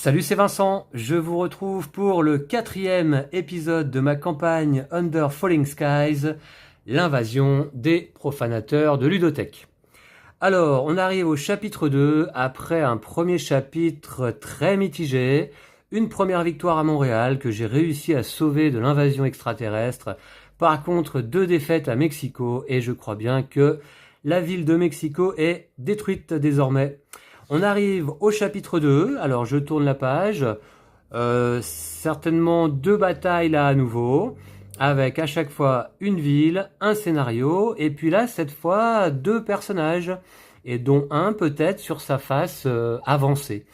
Salut, c'est Vincent, je vous retrouve pour le 4e épisode de ma campagne Under Falling Skies, l'invasion des profanateurs de ludothèque. Alors, on arrive au chapitre 2, après un premier chapitre très mitigé, une première victoire à Montréal que j'ai réussi à sauver de l'invasion extraterrestre, par contre 2 défaites à Mexico, et je crois bien que la ville de Mexico est détruite désormais. On arrive au chapitre 2, alors je tourne la page, certainement 2 batailles là à nouveau, avec à chaque fois une ville, un scénario, et puis là cette fois 2 personnages, et dont un peut-être sur sa face avancée.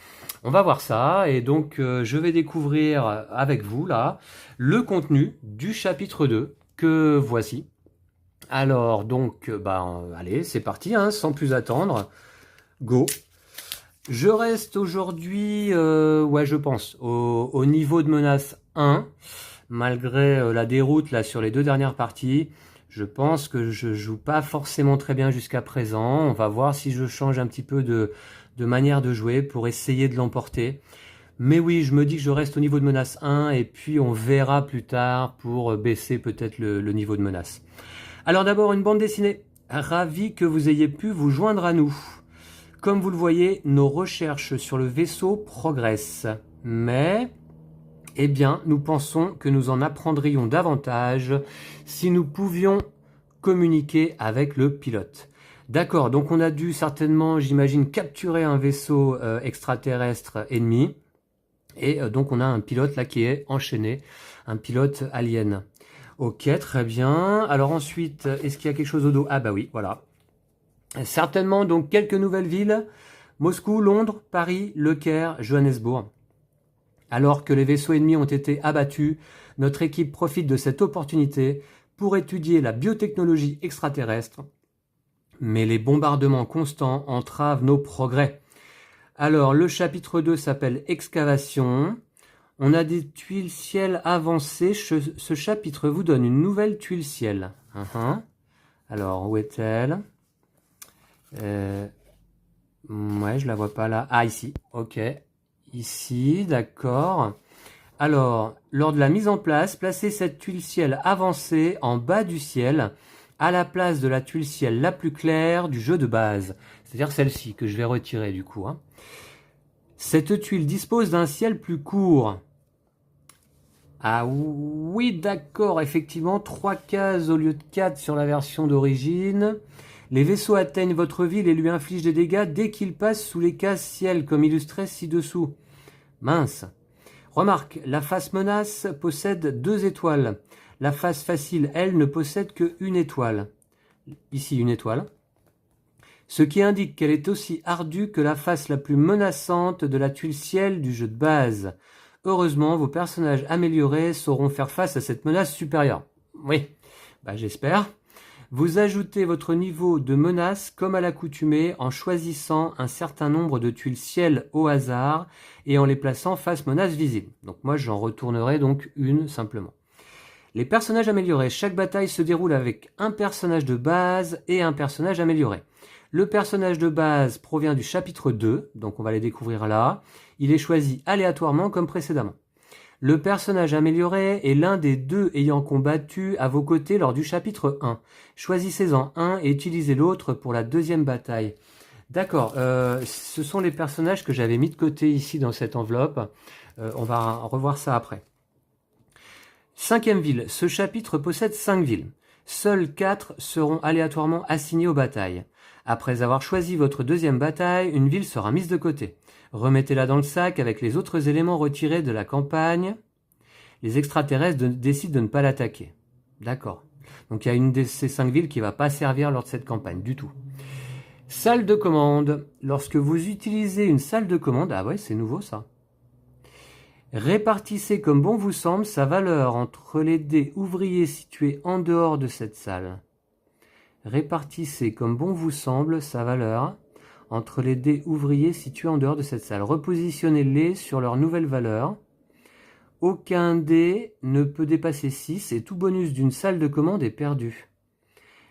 On va voir ça, et donc je vais découvrir avec vous là le contenu du chapitre 2 que voici. Alors donc, allez, c'est parti, hein, sans plus attendre, go. Je reste aujourd'hui, je pense, au niveau de menace 1, malgré la déroute là sur les 2 dernières parties. Je pense que je joue pas forcément très bien jusqu'à présent. On va voir si je change un petit peu de manière de jouer pour essayer de l'emporter. Mais oui, je me dis que je reste au niveau de menace 1 et puis on verra plus tard pour baisser peut-être le niveau de menace. Alors d'abord, une bande dessinée. Ravi que vous ayez pu vous joindre à nous. Comme vous le voyez, nos recherches sur le vaisseau progressent. Mais, eh bien, nous pensons que nous en apprendrions davantage si nous pouvions communiquer avec le pilote. D'accord, donc on a dû certainement, j'imagine, capturer un vaisseau extraterrestre ennemi. Et donc on a un pilote là qui est enchaîné, un pilote alien. Ok, très bien. Alors ensuite, est-ce qu'il y a quelque chose au dos? Ah bah oui, voilà. Certainement donc quelques nouvelles villes, Moscou, Londres, Paris, Le Caire, Johannesburg. Alors que les vaisseaux ennemis ont été abattus, notre équipe profite de cette opportunité pour étudier la biotechnologie extraterrestre. Mais les bombardements constants entravent nos progrès. Alors le chapitre 2 s'appelle Excavation. On a des tuiles ciel avancées. Ce chapitre vous donne une nouvelle tuile ciel. Alors où est-elle? Ouais, je la vois pas là. Ah, ici. Ok. Ici, d'accord. Alors, lors de la mise en place, placez cette tuile ciel avancée en bas du ciel, à la place de la tuile ciel la plus claire du jeu de base. C'est-à-dire celle-ci, que je vais retirer du coup. Cette tuile dispose d'un ciel plus court. Ah oui, d'accord, effectivement, 3 cases au lieu de 4 sur la version d'origine. Les vaisseaux atteignent votre ville et lui infligent des dégâts dès qu'ils passent sous les cases ciel, comme illustré ci-dessous. Mince. Remarque, la face menace possède 2 étoiles. La face facile, elle, ne possède que 1 étoile. Ici, 1 étoile. Ce qui indique qu'elle est aussi ardue que la face la plus menaçante de la tuile ciel du jeu de base. Heureusement, vos personnages améliorés sauront faire face à cette menace supérieure. Oui, j'espère. Vous ajoutez votre niveau de menace comme à l'accoutumée en choisissant un certain nombre de tuiles ciel au hasard et en les plaçant face menace visible. Donc moi j'en retournerai donc une simplement. Les personnages améliorés. Chaque bataille se déroule avec un personnage de base et un personnage amélioré. Le personnage de base provient du chapitre 2, donc on va les découvrir là. Il est choisi aléatoirement comme précédemment. Le personnage amélioré est l'un des 2 ayant combattu à vos côtés lors du chapitre 1. Choisissez-en un et utilisez l'autre pour la 2e bataille. D'accord, ce sont les personnages que j'avais mis de côté ici dans cette enveloppe. On va revoir ça après. 5e ville, ce chapitre possède 5 villes. Seules 4 seront aléatoirement assignées aux batailles. Après avoir choisi votre 2e bataille, une ville sera mise de côté. Remettez-la dans le sac avec les autres éléments retirés de la campagne. Les extraterrestres décident de ne pas l'attaquer. D'accord. Donc il y a une de ces 5 villes qui ne va pas servir lors de cette campagne du tout. Salle de commande. Lorsque vous utilisez une salle de commande, ah ouais, c'est nouveau ça. Répartissez comme bon vous semble sa valeur entre les dés ouvriers situés en dehors de cette salle. Répartissez comme bon vous semble sa valeur entre les dés ouvriers situés en dehors de cette salle. Repositionnez-les sur leur nouvelle valeur. Aucun dé ne peut dépasser 6 et tout bonus d'une salle de commande est perdu.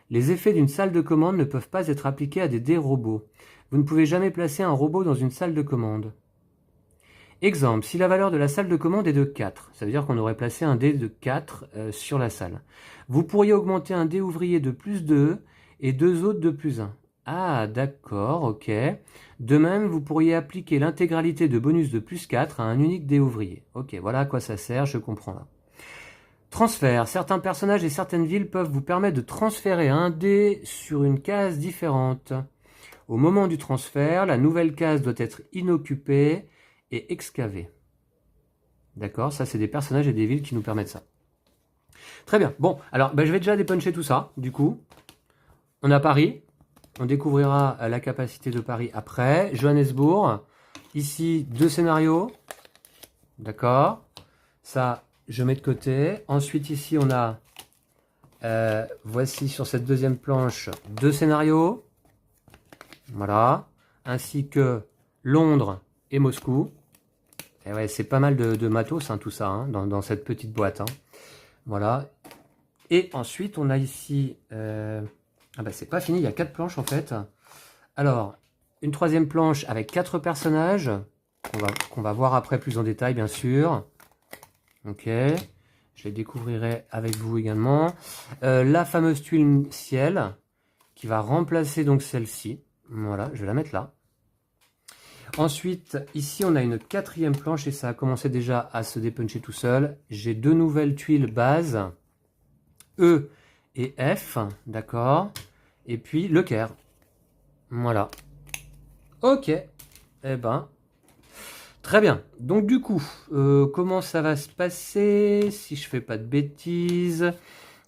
Les effets d'une salle de commande ne peuvent pas être appliqués à des dés robots. Vous ne pouvez jamais placer un robot dans une salle de commande. Exemple, si la valeur de la salle de commande est de 4, ça veut dire qu'on aurait placé un dé de 4 sur la salle. Vous pourriez augmenter un dé ouvrier de plus 2 et deux autres de plus 1. Ah, d'accord, ok. De même, vous pourriez appliquer l'intégralité de bonus de plus 4 à un unique dé ouvrier. Ok, voilà à quoi ça sert, je comprends là. Transfert. Certains personnages et certaines villes peuvent vous permettre de transférer un dé sur une case différente. Au moment du transfert, la nouvelle case doit être inoccupée et excavée. D'accord, ça c'est des personnages et des villes qui nous permettent ça. Très bien, bon, alors je vais déjà dépuncher tout ça, du coup. On a Paris, on découvrira la capacité de Paris après. Johannesburg, ici 2 scénarios, d'accord. Ça, je mets de côté. Ensuite ici on a, voici sur cette deuxième planche, 2 scénarios. Voilà, ainsi que Londres et Moscou. Et ouais, c'est pas mal de matos, hein, tout ça, hein, dans cette petite boîte. Hein. Voilà. Et ensuite, on a ici... Ah bah, c'est pas fini, il y a 4 planches, en fait. Alors, une troisième planche avec 4 personnages, qu'on va voir après plus en détail, bien sûr. Ok. Je les découvrirai avec vous également. La fameuse tuile ciel, qui va remplacer donc celle-ci. Voilà, je vais la mettre là. Ensuite, ici, on a une 4e planche et ça a commencé déjà à se dépuncher tout seul. J'ai 2 nouvelles tuiles bases, E et F, d'accord. Et puis le Caire. Voilà. Ok. Eh ben, très bien. Donc du coup, comment ça va se passer? Si je fais pas de bêtises,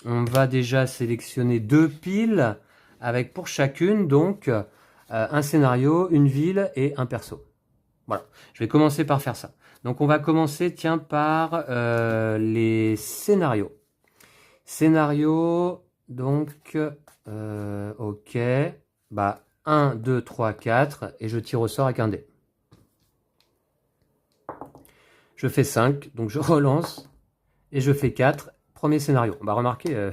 on va déjà sélectionner 2 piles avec pour chacune donc un scénario, une ville et un perso. Voilà, je vais commencer par faire ça. Donc on va commencer, tiens, par les scénarios. Scénario, donc, ok, bah 1, 2, 3, 4, et je tire au sort avec un dé. Je fais 5, donc je relance, et je fais 4, premier scénario. Bah remarquez,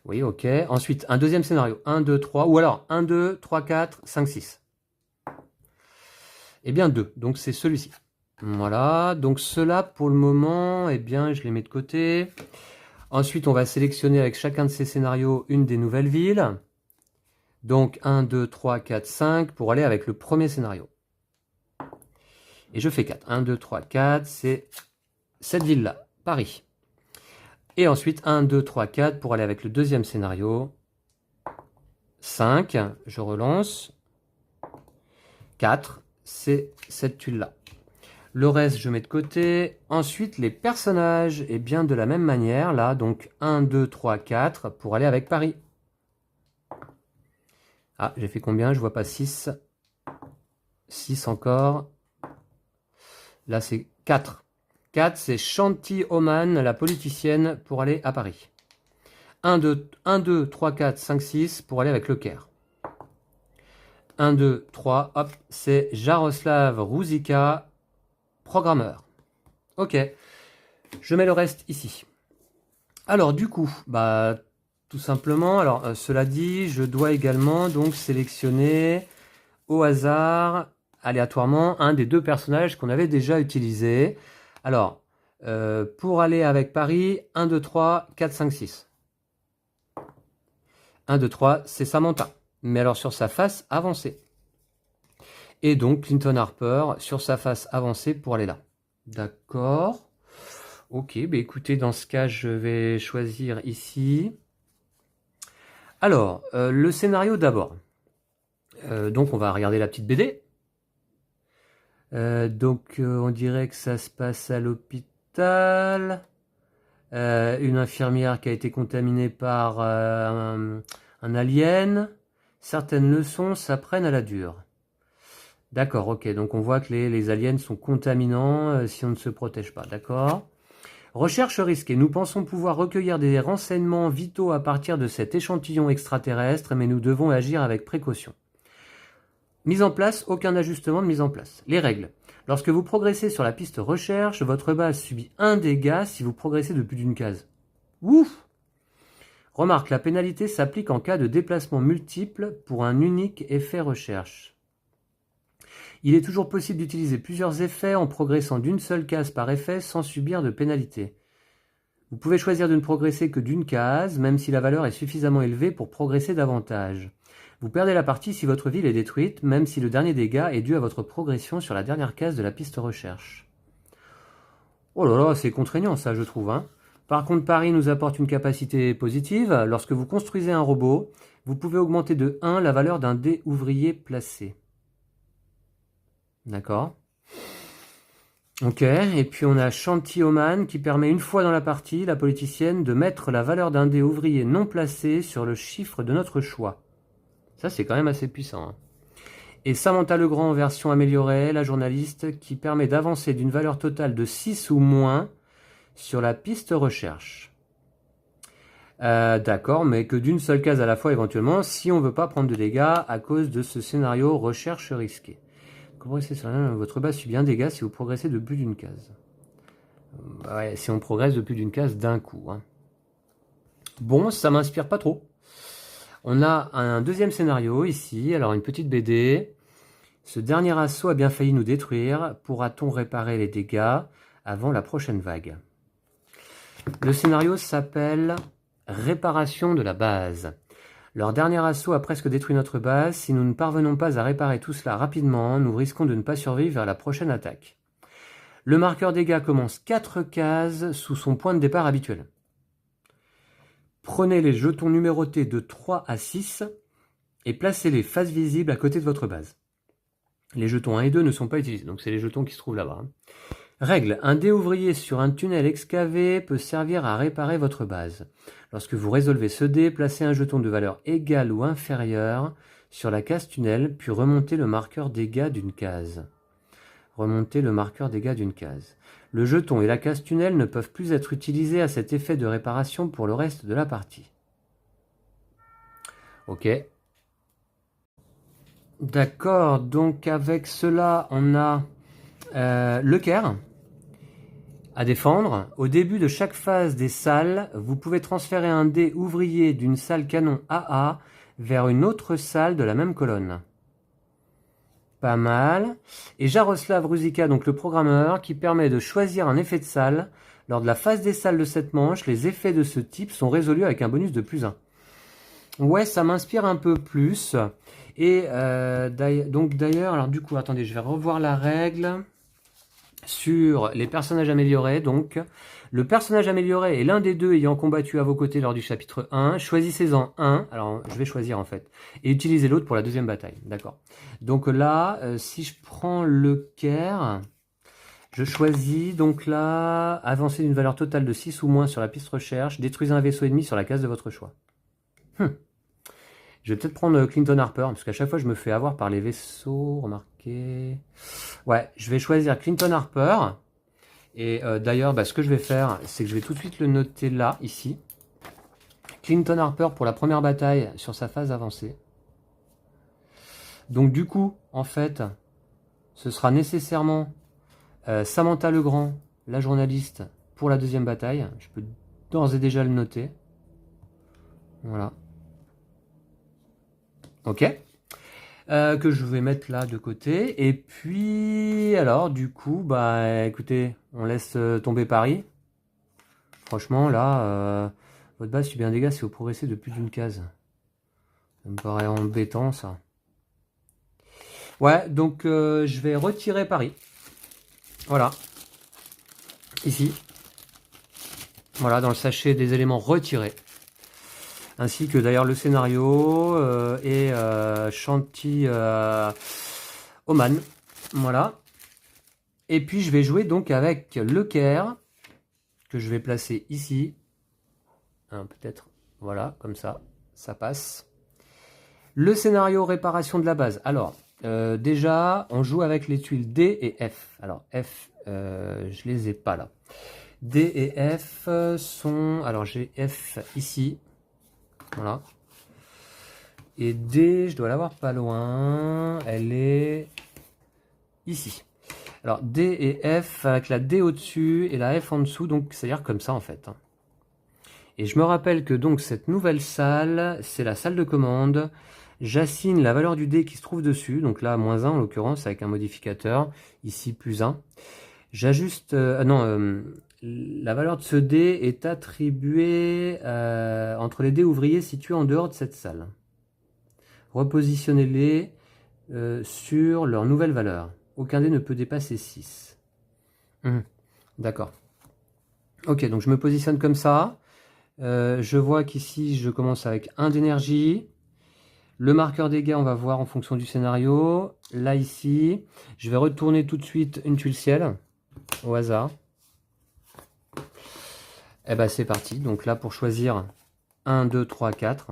oui, ok. Ensuite, un deuxième scénario, 1, 2, 3, ou alors 1, 2, 3, 4, 5, 6. Eh bien 2, donc c'est celui-ci. Voilà, donc ceux-là pour le moment, eh bien je les mets de côté. Ensuite, on va sélectionner avec chacun de ces scénarios une des nouvelles villes. Donc 1, 2, 3, 4, 5 pour aller avec le premier scénario. Et je fais 4. 1, 2, 3, 4, c'est cette ville-là, Paris. Et ensuite 1, 2, 3, 4 pour aller avec le deuxième scénario. 5, je relance. 4, c'est cette tuile-là. Le reste, je mets de côté. Ensuite, les personnages, et bien de la même manière, là, donc 1, 2, 3, 4, pour aller avec Paris. Ah, j'ai fait combien? Je vois pas 6. 6 encore. Là, c'est 4. 4, c'est Shanti Oman, la politicienne, pour aller à Paris. 1, 2, 3, 4, 5, 6, pour aller avec le Caire. 1, 2, 3, hop, c'est Jaroslav Ruzicka, programmeur. Ok, je mets le reste ici. Alors du coup, bah tout simplement, alors cela dit, je dois également donc sélectionner au hasard, aléatoirement, un des 2 personnages qu'on avait déjà utilisé. Alors, pour aller avec Paris, 1, 2, 3, 4, 5, 6. 1, 2, 3, c'est Samantha. Mais alors sur sa face avancée. Et donc Clinton Harper sur sa face avancée pour aller là. D'accord. Ok, bah écoutez, dans ce cas, je vais choisir ici. Alors, le scénario d'abord. Donc, on va regarder la petite BD. On dirait que ça se passe à l'hôpital. Une infirmière qui a été contaminée par un alien. Certaines leçons s'apprennent à la dure. D'accord, ok. Donc on voit que les aliens sont contaminants si on ne se protège pas. D'accord. Recherche risquée. Nous pensons pouvoir recueillir des renseignements vitaux à partir de cet échantillon extraterrestre, mais nous devons agir avec précaution. Mise en place, aucun ajustement de mise en place. Les règles. Lorsque vous progressez sur la piste recherche, votre base subit un dégât si vous progressez de plus d'une case. Ouf! Remarque, la pénalité s'applique en cas de déplacement multiple pour un unique effet recherche. Il est toujours possible d'utiliser plusieurs effets en progressant d'une seule case par effet sans subir de pénalité. Vous pouvez choisir de ne progresser que d'une case, même si la valeur est suffisamment élevée pour progresser davantage. Vous perdez la partie si votre ville est détruite, même si le dernier dégât est dû à votre progression sur la dernière case de la piste recherche. Oh là là, c'est contraignant ça, je trouve. Hein. Par contre, Paris nous apporte une capacité positive. Lorsque vous construisez un robot, vous pouvez augmenter de 1 la valeur d'un dé ouvrier placé. D'accord. Ok, et puis on a Chantilly-Oman qui permet une fois dans la partie, la politicienne, de mettre la valeur d'un dé ouvrier non placé sur le chiffre de notre choix. Ça, c'est quand même assez puissant. Hein. Et Samantha Legrand en version améliorée, la journaliste, qui permet d'avancer d'une valeur totale de 6 ou moins sur la piste recherche. D'accord, mais que d'une seule case à la fois éventuellement, si on ne veut pas prendre de dégâts à cause de ce scénario recherche risquée. Votre base subit un dégât si vous progressez de plus d'une case. Ouais, si on progresse de plus d'une case d'un coup. Hein. Bon, ça m'inspire pas trop. On a un deuxième scénario ici, alors une petite BD. Ce dernier assaut a bien failli nous détruire. Pourra-t-on réparer les dégâts avant la prochaine vague? Le scénario s'appelle Réparation de la base. Leur dernier assaut a presque détruit notre base. Si nous ne parvenons pas à réparer tout cela rapidement, nous risquons de ne pas survivre à la prochaine attaque. Le marqueur dégâts commence 4 cases sous son point de départ habituel. Prenez les jetons numérotés de 3 à 6 et placez-les face visible à côté de votre base. Les jetons 1 et 2 ne sont pas utilisés, donc c'est les jetons qui se trouvent là-bas. Règle, un dé ouvrier sur un tunnel excavé peut servir à réparer votre base. Lorsque vous résolvez ce dé, placez un jeton de valeur égale ou inférieure sur la case tunnel, puis remontez le marqueur dégâts d'une case. Remontez le marqueur dégâts d'une case. Le jeton et la case tunnel ne peuvent plus être utilisés à cet effet de réparation pour le reste de la partie. Ok. D'accord, donc avec cela, on a le Caire à défendre. Au début de chaque phase des salles, vous pouvez transférer un dé ouvrier d'une salle canon AA vers une autre salle de la même colonne. Pas mal. Et Jaroslav Ruzicka, donc le programmeur, qui permet de choisir un effet de salle. Lors de la phase des salles de cette manche, les effets de ce type sont résolus avec un bonus de +1. Ouais, ça m'inspire un peu plus. Et donc d'ailleurs, alors du coup, attendez, je vais revoir la règle sur les personnages améliorés. Donc, le personnage amélioré est l'un des deux ayant combattu à vos côtés lors du chapitre 1. Choisissez-en un. Alors, je vais choisir en fait. Et utilisez l'autre pour la deuxième bataille. D'accord. Donc là, si je prends le Caire, je choisis donc là, avancer d'une valeur totale de 6 ou moins sur la piste recherche, détruisez un vaisseau ennemi sur la case de votre choix. Je vais peut-être prendre Clinton Harper, parce qu'à chaque fois je me fais avoir par les vaisseaux, remarquez. Ouais, je vais choisir Clinton Harper. Et d'ailleurs, ce que je vais faire, c'est que je vais tout de suite le noter là, ici. Clinton Harper pour la première bataille sur sa phase avancée. Donc du coup, en fait, ce sera nécessairement Samantha Legrand, la journaliste, pour la deuxième bataille. Je peux d'ores et déjà le noter. Voilà. Ok. Que je vais mettre là de côté. Et puis, alors, du coup, écoutez, on laisse tomber Paris. Franchement, là, votre base subit un dégât si vous progressez de plus d'une case. Ça me paraît embêtant, ça. Ouais, donc, je vais retirer Paris. Voilà. Ici. Voilà, dans le sachet des éléments retirés. Ainsi que d'ailleurs le scénario et Chantilly-Oman. Voilà. Et puis je vais jouer donc avec le Caire, que je vais placer ici. Peut-être, voilà, comme ça, ça passe. Le scénario réparation de la base. Alors, déjà, on joue avec les tuiles D et F. Alors, F, je les ai pas là. D et F sont... Alors, j'ai F ici. Voilà. Et D, je dois l'avoir pas loin. Elle est ici. Alors D et F avec la D au-dessus et la F en dessous. Donc c'est-à-dire comme ça en fait. Et je me rappelle que donc cette nouvelle salle, c'est la salle de commande. J'assigne la valeur du dé qui se trouve dessus, donc là, -1 en l'occurrence, avec un modificateur, ici, +1. J'ajuste... la valeur de ce dé est attribuée entre les dés ouvriers situés en dehors de cette salle. Repositionnez-les sur leur nouvelle valeur. Aucun dé ne peut dépasser 6. D'accord. Ok, donc je me positionne comme ça. Je vois qu'ici, je commence avec 1 d'énergie. Le marqueur dégâts, on va voir en fonction du scénario. Là, ici, je vais retourner tout de suite une tuile ciel, au hasard. Et ben c'est parti. Donc là, pour choisir 1, 2, 3, 4.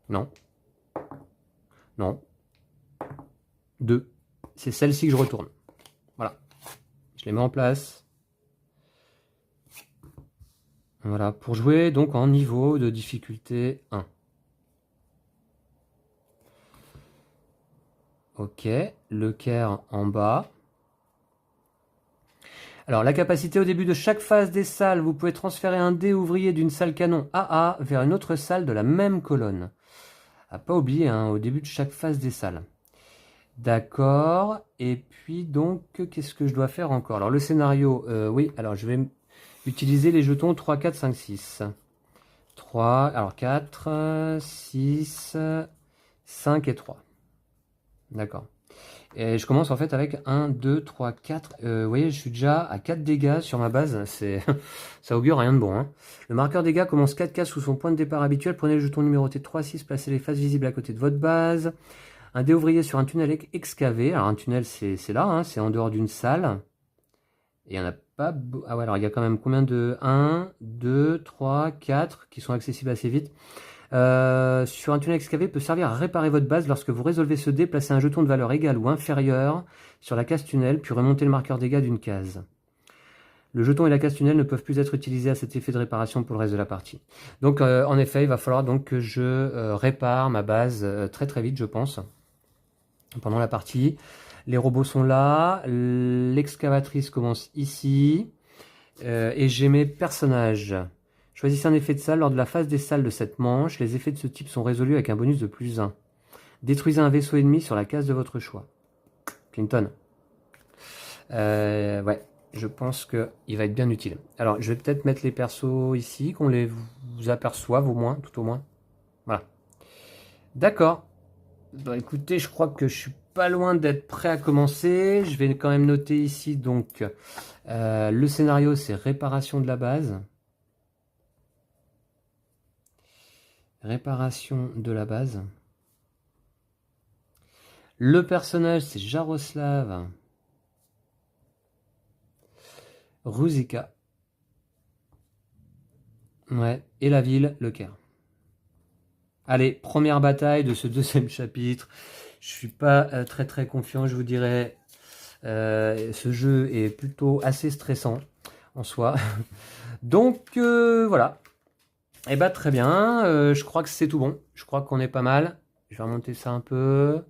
Non. Non. 2. C'est celle-ci que je retourne. Voilà. Je les mets en place. Voilà, pour jouer donc en niveau de difficulté 1. Ok, le Caire en bas. Alors, la capacité au début de chaque phase des salles, vous pouvez transférer un dé ouvrier d'une salle canon AA vers une autre salle de la même colonne. À pas oublier, hein, au début de chaque phase des salles. D'accord, et puis donc, qu'est-ce que je dois faire encore? Alors, le scénario, oui, alors je vais utiliser les jetons 3, 4, 5, 6. 3, alors 4, 6, 5 et 3. D'accord. Et je commence en fait avec 1, 2, 3, 4. Vous voyez, je suis déjà à 4 dégâts sur ma base. Ça augure rien de bon. Hein. Le marqueur dégâts commence 4 cases sous son point de départ habituel. Prenez le jeton numéroté 3, 6, placez les faces visibles à côté de votre base. Un dé ouvrier sur un tunnel excavé. Alors un tunnel, c'est là, hein, c'est en dehors d'une salle. Et il n'y en a pas... Ah ouais, alors il y a quand même combien de... 1, 2, 3, 4 qui sont accessibles assez vite. Sur un tunnel excavé peut servir à réparer votre base. Lorsque vous résolvez ce dé, placez un jeton de valeur égale ou inférieure sur la case tunnel, puis remontez le marqueur dégâts d'une case. Le jeton et la case tunnel ne peuvent plus être utilisés à cet effet de réparation pour le reste de la partie. Donc en effet, il va falloir donc que je répare ma base très très vite, je pense, pendant la partie. Les robots sont là, l'excavatrice commence ici, et j'ai mes personnages. Choisissez un effet de salle lors de la phase des salles de cette manche. Les effets de ce type sont résolus avec un bonus de +1. Détruisez un vaisseau ennemi sur la case de votre choix. Clinton. Ouais, je pense qu'il va être bien utile. Alors, je vais peut-être mettre les persos ici, qu'on les vous aperçoive au moins, tout au moins. Voilà. D'accord. Bon, écoutez, je crois que je suis pas loin d'être prêt à commencer. Je vais quand même noter ici, donc, le scénario, c'est réparation de la base. Réparation de la base. Le personnage, c'est Jaroslav Ruzicka. Ouais, et la ville, le Caire. Allez, première bataille de ce deuxième chapitre. Je suis pas très très confiant, je vous dirais. Ce jeu est plutôt assez stressant en soi. Donc voilà. Et bah très bien, je crois que c'est tout bon. Je crois qu'on est pas mal. Je vais remonter ça un peu.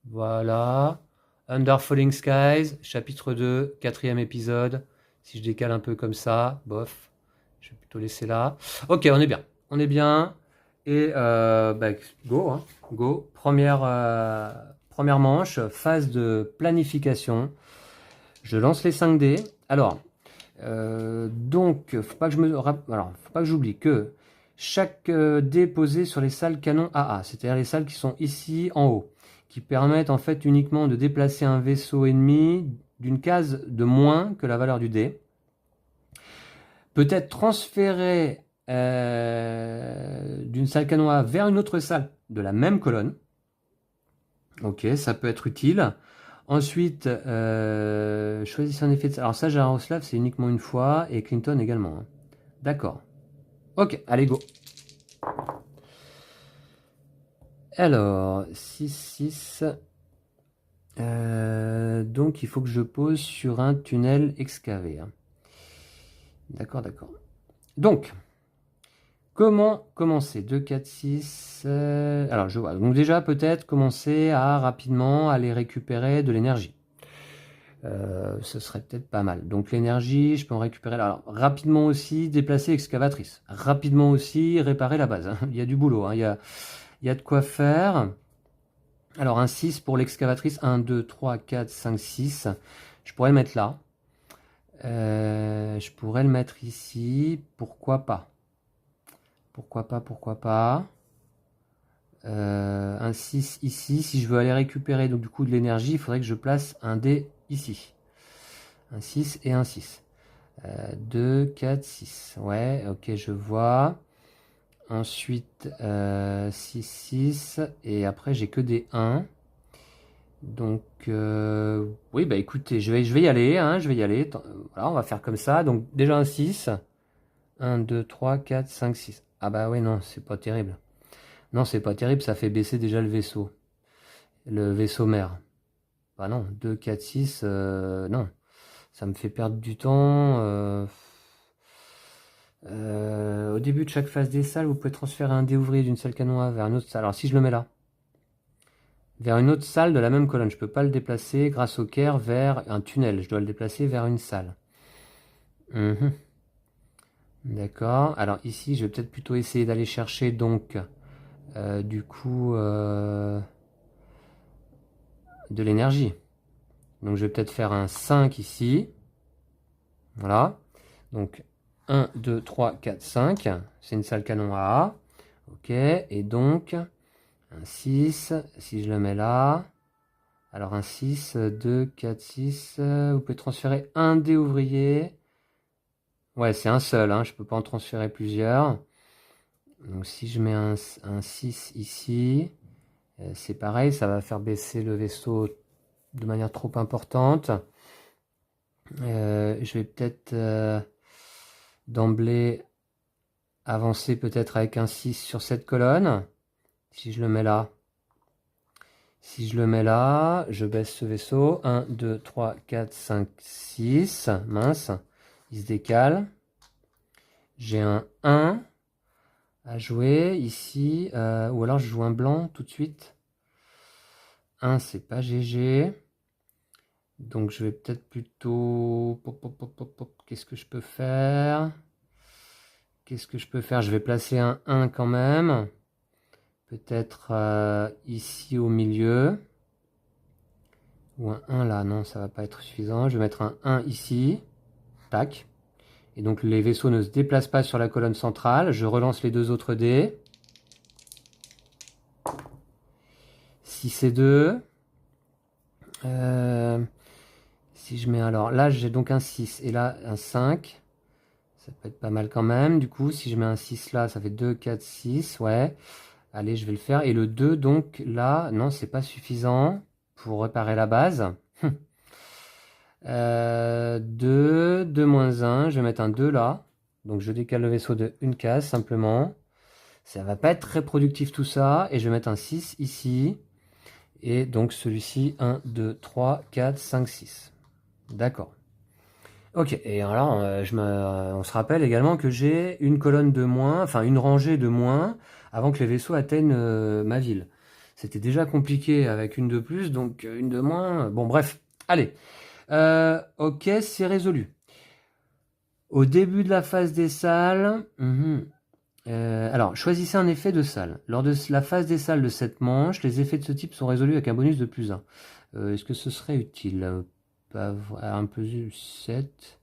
Voilà. Under Falling Skies, chapitre 2, 4e épisode. Si je décale un peu comme ça, bof. Je vais plutôt laisser là. Ok, on est bien. On est bien. Et bah, go, hein. Go. Première manche, phase de planification. Je lance les 5 dés. Alors, donc, faut pas que j'oublie que chaque dé posé sur les salles canon AA, c'est-à-dire les salles qui sont ici en haut, qui permettent en fait uniquement de déplacer un vaisseau ennemi d'une case de moins que la valeur du dé, peut être transféré d'une salle canon A vers une autre salle de la même colonne. Ok, ça peut être utile. Ensuite, choisissez un effet de... Alors ça, Jaroslav, c'est uniquement une fois, et Clinton également. Hein. D'accord. Ok, allez, go. Alors, 6, 6. Donc, il faut que je pose sur un tunnel excavé. Hein. D'accord, d'accord. Donc, comment commencer? 2, 4, 6... alors, je vois. Donc déjà, peut-être commencer à rapidement aller récupérer de l'énergie. Ce serait peut-être pas mal. Donc l'énergie, je peux en récupérer là. Alors, rapidement aussi, déplacer l'excavatrice. Rapidement aussi, réparer la base. Il y a du boulot, hein. Il y a de quoi faire. Alors un 6 pour l'excavatrice. 1, 2, 3, 4, 5, 6. Je pourrais le mettre là. Je pourrais le mettre ici. Pourquoi pas? Pourquoi pas, pourquoi pas? Un 6 ici. Si je veux aller récupérer donc du coup de l'énergie, il faudrait que je place un dé ici. Un 6 et un 6. 2, 4, 6. Ouais, ok, je vois. Ensuite, 6, 6. Et après, j'ai que des 1. Donc, oui, bah écoutez, je vais y aller. Hein, je vais y aller. Voilà, on va faire comme ça. Donc, déjà un 6. 1, 2, 3, 4, 5, 6. Ah bah ouais, non, c'est pas terrible. Non, c'est pas terrible, ça fait baisser déjà le vaisseau. Le vaisseau mère. Bah non, 2, 4, 6, non. Ça me fait perdre du temps. Au début de chaque phase des salles, vous pouvez transférer un dé ouvrier d'une salle canon A vers une autre salle. Alors si je le mets là, vers une autre salle de la même colonne, je peux pas le déplacer grâce au Caire vers un tunnel. Je dois le déplacer vers une salle. D'accord. Alors ici, je vais peut-être plutôt essayer d'aller chercher donc du coup de l'énergie. Donc je vais peut-être faire un 5 ici. Voilà. Donc 1, 2, 3, 4, 5. C'est une salle canon AA. Ok. Et donc un 6. Si je le mets là. Alors un 6, 2, 4, 6. Vous pouvez transférer un dé ouvrier. Ouais, c'est un seul. Hein, je ne peux pas en transférer plusieurs. Donc si je mets un 6 ici. C'est pareil. Ça va faire baisser le vaisseau de manière trop importante. Je vais peut-être d'emblée avancer peut-être avec un 6 sur cette colonne. Si je le mets là. Si je le mets là, je baisse ce vaisseau. 1, 2, 3, 4, 5, 6. Mince. Il se décale. J'ai un 1 à jouer ici. Ou alors je joue un blanc tout de suite. 1, c'est pas GG. Donc je vais peut-être plutôt... Qu'est-ce que je peux faire? Qu'est-ce que je peux faire? Je vais placer un 1 quand même. Peut-être ici au milieu. Ou un 1 là. Non, ça va pas être suffisant. Je vais mettre un 1 ici. Tac. Et donc les vaisseaux ne se déplacent pas sur la colonne centrale. Je relance les deux autres dés. 6 et 2. Si je mets alors... Là, j'ai donc un 6 et là, un 5. Ça peut être pas mal quand même. Du coup, si je mets un 6 là, ça fait 2, 4, 6. Ouais. Allez, je vais le faire. Et le 2, donc là, non, c'est pas suffisant pour réparer la base. 2, 2 moins 1. Je vais mettre un 2 là. Donc je décale le vaisseau de une case simplement. Ça va pas être très productif tout ça. Et je vais mettre un 6 ici. Et donc celui-ci, 1, 2, 3, 4, 5, 6. D'accord. Ok, et alors on se rappelle également que j'ai une colonne de moins, enfin une rangée de moins, avant que les vaisseaux atteignent ma ville. C'était déjà compliqué avec une de plus, donc une de moins. Bon bref, allez. Ok, c'est résolu. Au début de la phase des salles, alors choisissez un effet de salle. Lors de la phase des salles de cette manche, les effets de ce type sont résolus avec un bonus de plus 1. Est-ce que ce serait utile? Un peu 7,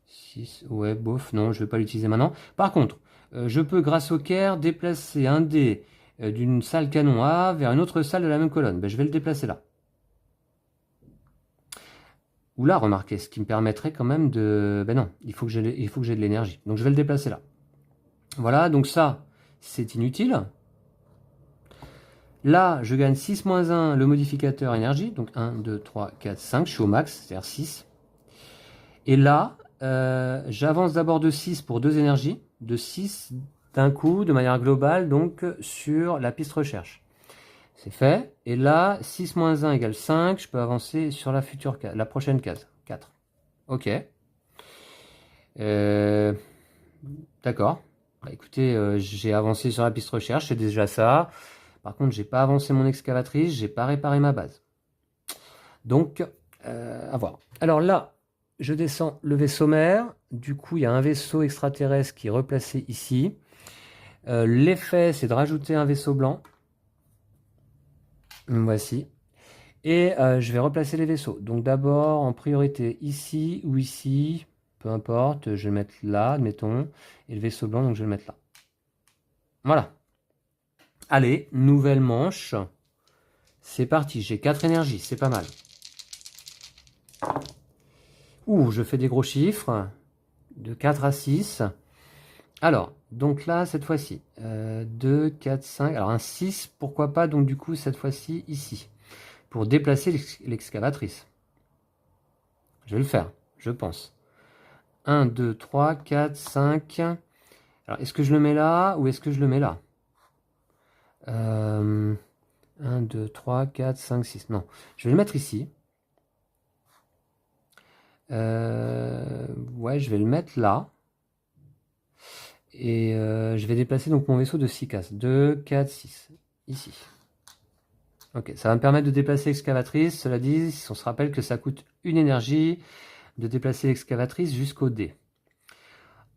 6, ouais, bof, non, je ne vais pas l'utiliser maintenant. Par contre, je peux, grâce au Caire, déplacer un dé d'une salle canon A vers une autre salle de la même colonne. Ben, je vais le déplacer là. Ou là, remarquez, ce qui me permettrait quand même de... Ben non, il faut que j'ai de l'énergie. Donc je vais le déplacer là. Voilà, donc ça, c'est inutile. Là, je gagne 6 moins 1, le modificateur énergie. Donc 1, 2, 3, 4, 5. Je suis au max, c'est-à-dire 6. Et là, j'avance d'abord de 6 pour 2 énergies. De 6 d'un coup, de manière globale, donc sur la piste recherche. C'est fait. Et là, 6 moins 1 égale 5. Je peux avancer sur la future case, la prochaine case. 4. Ok. D'accord. Bah, écoutez, j'ai avancé sur la piste recherche, c'est déjà ça. Par contre, j'ai pas avancé mon excavatrice, j'ai pas réparé ma base. Donc, À voir. Alors là, je descends le vaisseau mère. Du coup, il y a un vaisseau extraterrestre qui est replacé ici. L'effet, c'est de rajouter un vaisseau blanc. Voici. Et je vais replacer les vaisseaux. Donc d'abord, en priorité, ici ou ici. Peu importe, je vais le mettre là, admettons. Et le vaisseau blanc, donc je vais le mettre là. Voilà. Allez, nouvelle manche. C'est parti, j'ai 4 énergies, c'est pas mal. Ouh, je fais des gros chiffres. De 4 à 6. Alors, donc là, cette fois-ci, 2, 4, 5. Alors un 6, pourquoi pas, donc du coup, cette fois-ci, ici. Pour déplacer l'excavatrice. Je vais le faire, je pense. 1, 2, 3, 4, 5. Alors, est-ce que je le mets là ou est-ce que je le mets là 1, 2, 3, 4, 5, 6. Non, je vais le mettre ici. Ouais, je vais le mettre là. Et je vais déplacer donc mon vaisseau de 6 cases. 2, 4, 6. Ici. Ok, ça va me permettre de déplacer l'excavatrice. Cela dit, on se rappelle que ça coûte une énergie de déplacer l'excavatrice jusqu'au D.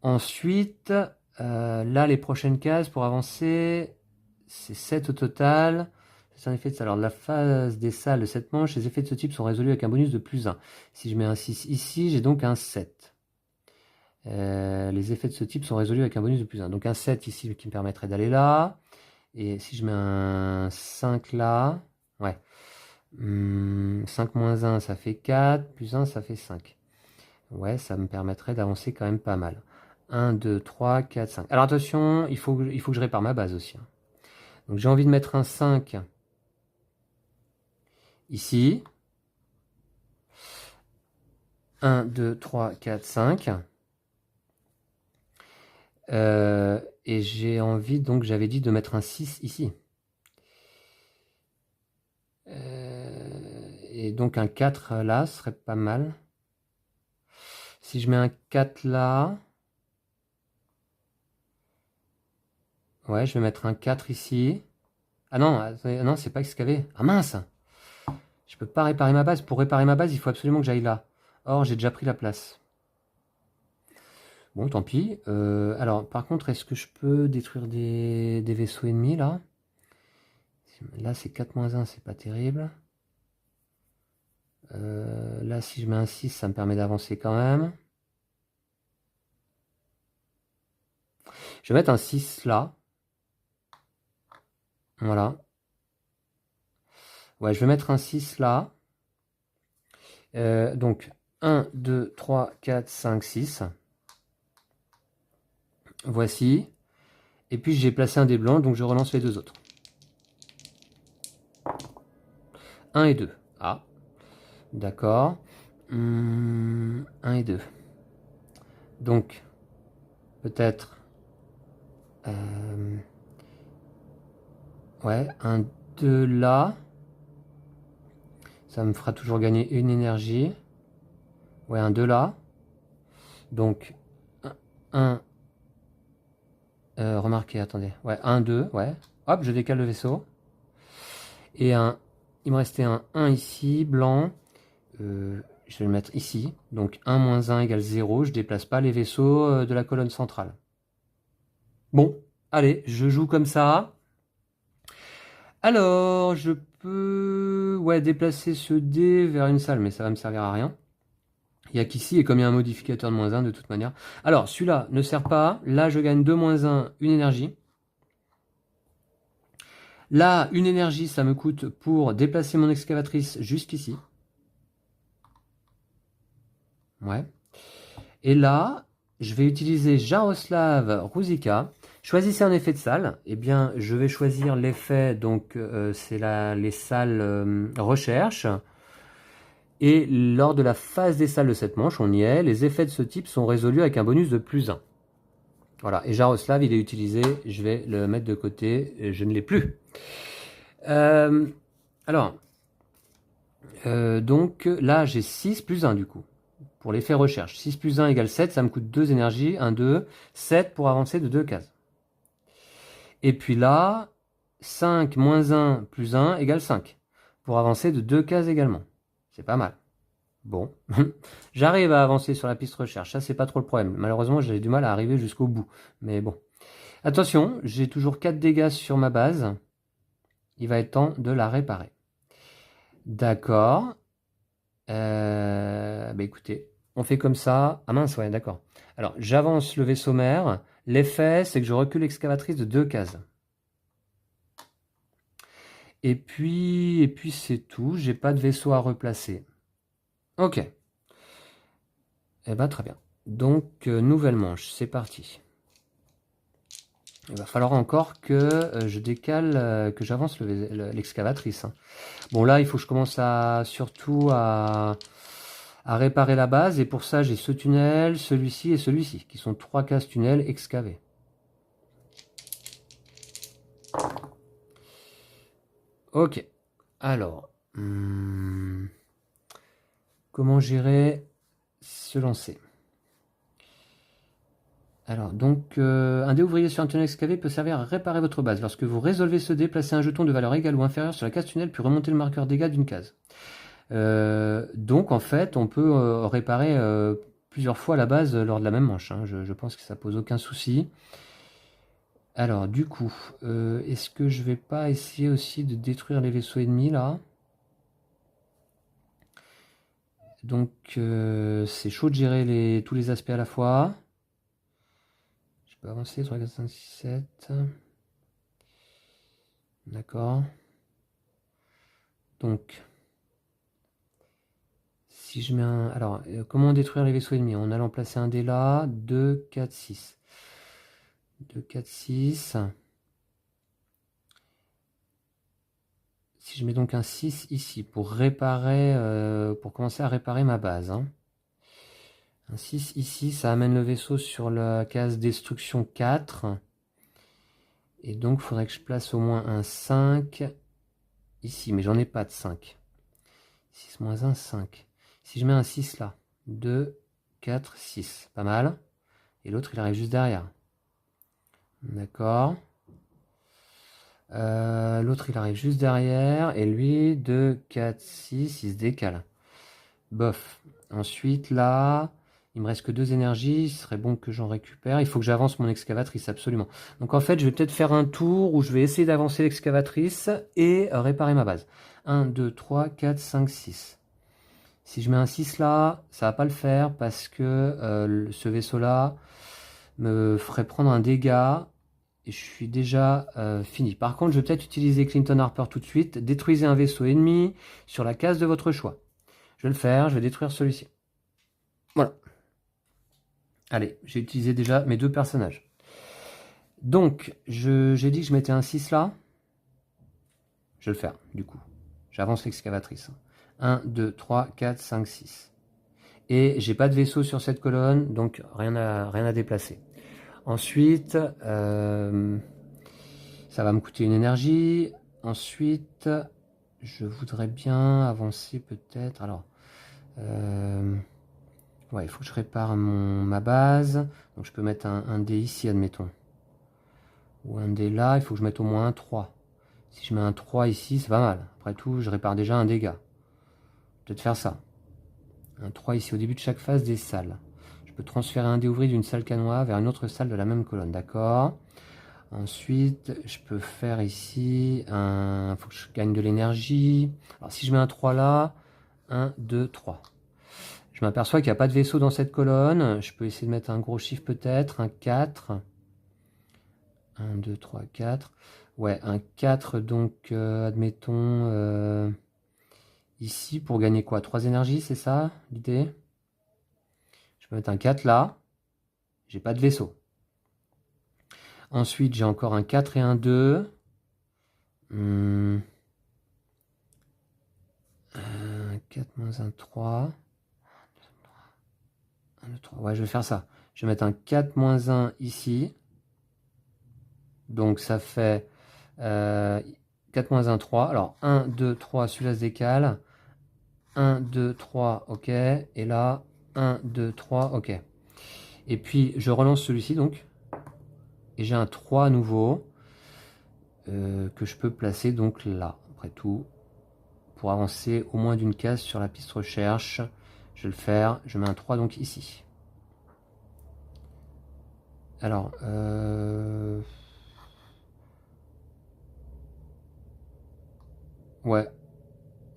Ensuite, là, les prochaines cases pour avancer, c'est 7 au total. C'est un effet de ça. Alors, la phase des salles de cette manche, les effets de ce type sont résolus avec un bonus de plus 1. Si je mets un 6 ici, j'ai donc un 7. Les effets de ce type sont résolus avec un bonus de plus 1. Donc un 7 ici qui me permettrait d'aller là. Et si je mets un 5 là, ouais. 5 moins 1, ça fait 4. Plus 1, ça fait 5. Ouais, ça me permettrait d'avancer quand même pas mal. 1, 2, 3, 4, 5. Alors attention, il faut que je répare ma base aussi. Donc j'ai envie de mettre un 5 ici. 1, 2, 3, 4, 5. Et j'ai envie, donc j'avais dit de mettre un 6 ici. Et donc un 4 là serait pas mal. Si je mets un 4 là. Ouais, je vais mettre un 4 ici. Ah non, non, c'est pas excavé. Ah mince! Je peux pas réparer ma base. Pour réparer ma base, il faut absolument que j'aille là. Or, j'ai déjà pris la place. Bon, tant pis. Alors, par contre, est-ce que je peux détruire des vaisseaux ennemis, là? Là, c'est 4-1, c'est pas terrible. Là, si je mets un 6, ça me permet d'avancer quand même. Je vais mettre un 6 là. Voilà. Ouais, je vais mettre un 6 là. Donc, 1, 2, 3, 4, 5, 6. Voici. Et puis, j'ai placé un dé blanc, donc je relance les deux autres. 1 et 2. Ah, d'accord. 1 et 2. Donc, peut-être... ouais, un 2 là. Ça me fera toujours gagner une énergie. Ouais, un 2 là. Donc, 1... remarquez, attendez. Ouais, 1, 2, ouais. Hop, je décale le vaisseau. Et un... Il me restait un 1 ici, blanc. Je vais le mettre ici. Donc 1 moins 1 égale 0. Je déplace pas les vaisseaux de la colonne centrale. Bon, allez, je joue comme ça. Alors, je peux déplacer ce dé vers une salle, mais ça va me servir à rien. Il n'y a qu'ici, et comme il y a un modificateur de moins 1 de toute manière. Alors, celui-là ne sert pas. Là, je gagne 2 moins 1, une énergie. Là, une énergie, ça me coûte pour déplacer mon excavatrice jusqu'ici. Ouais. Et là, je vais utiliser Jaroslav Ruzicka. Choisissez un effet de salle. Eh bien, je vais choisir l'effet, donc c'est les salles recherche. Et lors de la phase des salles de cette manche, on y est, les effets de ce type sont résolus avec un bonus de plus 1. Voilà, et Jaroslav, il est utilisé, je vais le mettre de côté, je ne l'ai plus. Donc là, j'ai 6 plus 1 du coup. Pour l'effet recherche. 6 plus 1 égale 7, ça me coûte 2 énergies. 1, 2, 7 pour avancer de 2 cases. Et puis là, 5 moins 1 plus 1 égale 5. Pour avancer de 2 cases également. C'est pas mal. Bon, j'arrive à avancer sur la piste recherche, ça c'est pas trop le problème. Malheureusement, j'ai du mal à arriver jusqu'au bout, mais bon. Attention, j'ai toujours 4 dégâts sur ma base. Il va être temps de la réparer. D'accord. Bah écoutez, on fait comme ça. Ah mince, ouais, d'accord. Alors, j'avance le vaisseau mère. L'effet, c'est que je recule l'excavatrice de 2 cases. Et puis c'est tout. J'ai pas de vaisseau à replacer. Ok. Eh ben, très bien. Donc, nouvelle manche, c'est parti. Il va falloir encore que je décale, que j'avance l'excavatrice. Hein. Bon, là, il faut que je commence surtout à réparer la base. Et pour ça, j'ai ce tunnel, celui-ci et celui-ci, qui sont 3 cases tunnels excavés. Ok. Alors, comment gérer se lancer? Alors, donc, un dé ouvrier sur un tunnel excavé peut servir à réparer votre base. Lorsque vous résolvez ce dé, placez un jeton de valeur égale ou inférieure sur la case tunnel, puis remontez le marqueur dégâts d'une case. Donc, en fait, on peut réparer plusieurs fois la base lors de la même manche. Hein. Je pense que ça pose aucun souci. Alors, du coup, est-ce que je vais pas essayer aussi de détruire les vaisseaux ennemis, là? Donc, c'est chaud de gérer tous les aspects à la fois. Je peux avancer, 3, 4, 5, 6, 7. D'accord. Donc, si je mets un... Alors, comment détruire les vaisseaux ennemis? En allant placer un dé là, 2, 4, 6. 2, 4, 6. Si je mets donc un 6 ici pour réparer, pour commencer à réparer ma base. Hein. Un 6 ici, ça amène le vaisseau sur la case destruction 4. Et donc, il faudrait que je place au moins un 5 ici, mais j'en ai pas de 5. 6 moins 1, 5. Si je mets un 6 là, 2, 4, 6. Pas mal. Et l'autre, il arrive juste derrière. D'accord. L'autre, il arrive juste derrière. Et lui, 2, 4, 6, il se décale. Bof. Ensuite, là, il me reste que 2 énergies. Il serait bon que j'en récupère. Il faut que j'avance mon excavatrice, absolument. Donc, en fait, je vais peut-être faire un tour où je vais essayer d'avancer l'excavatrice et réparer ma base. 1, 2, 3, 4, 5, 6. Si je mets un 6 là, ça va pas le faire parce que ce vaisseau-là me ferait prendre un dégât et je suis déjà fini. Par contre, je vais peut-être utiliser Clinton Harper tout de suite. Détruisez un vaisseau ennemi sur la case de votre choix. Je vais le faire, je vais détruire celui-ci. Voilà. Allez, j'ai utilisé déjà mes 2 personnages. Donc, j'ai dit que je mettais un 6 là. Je vais le faire, du coup. J'avance l'excavatrice. 1, 2, 3, 4, 5, 6. Et j'ai pas de vaisseau sur cette colonne, donc rien à déplacer. Ensuite, ça va me coûter une énergie. Ensuite, je voudrais bien avancer peut-être. Alors, ouais, il faut que je répare ma base. Donc je peux mettre un dé ici, admettons. Ou un dé là, il faut que je mette au moins un 3. Si je mets un 3 ici, c'est pas mal. Après tout, je répare déjà un dégât. Peut-être faire ça. Un 3 ici au début de chaque phase des salles. Je peux transférer un dé ouvrier d'une salle canoë vers une autre salle de la même colonne. D'accord. Ensuite, je peux faire ici un... faut que je gagne de l'énergie. Alors si je mets un 3 là, 1, 2, 3. Je m'aperçois qu'il n'y a pas de vaisseau dans cette colonne. Je peux essayer de mettre un gros chiffre peut-être, un 4. 1, 2, 3, 4. Ouais, un 4, donc admettons ici pour gagner quoi? 3 énergies, c'est ça l'idée? Je peux mettre un 4 là. J'ai pas de vaisseau. Ensuite, j'ai encore un 4 et un 2. Un 4 moins un 3. 1, 2, 3. Ouais, je vais faire ça. Je vais mettre un 4 moins 1 ici. Donc ça fait 4 moins 1, 3. Alors 1, 2, 3, celui-là se décale. 1, 2, 3, ok. Et là, 1, 2, 3, ok. Et puis je relance celui-ci donc. Et j'ai un 3 à nouveau. Que je peux placer donc là. Après tout, pour avancer au moins d'une case sur la piste recherche. Je vais le faire. Je mets un 3 donc ici. Alors, ouais.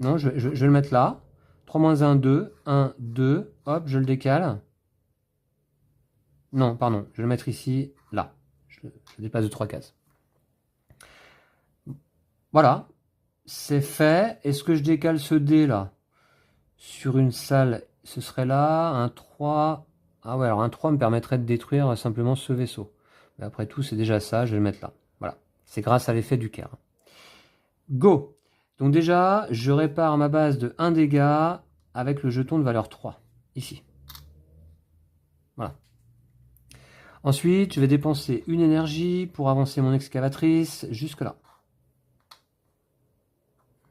Non, je vais le mettre là. 3 moins 1, 2. 1, 2. Hop, je le décale. Non, pardon. Je vais le mettre ici, là. Je dépasse de 3 cases. Voilà. C'est fait. Est-ce que je décale ce dé là sur une salle? Ce serait là. Un 3. Ah ouais, alors un 3 me permettrait de détruire simplement ce vaisseau. Mais après tout, c'est déjà ça. Je vais le mettre là. Voilà. C'est grâce à l'effet du Caire. Go! Donc déjà, je répare ma base de 1 dégât avec le jeton de valeur 3. Ici. Voilà. Ensuite, je vais dépenser une énergie pour avancer mon excavatrice jusque là.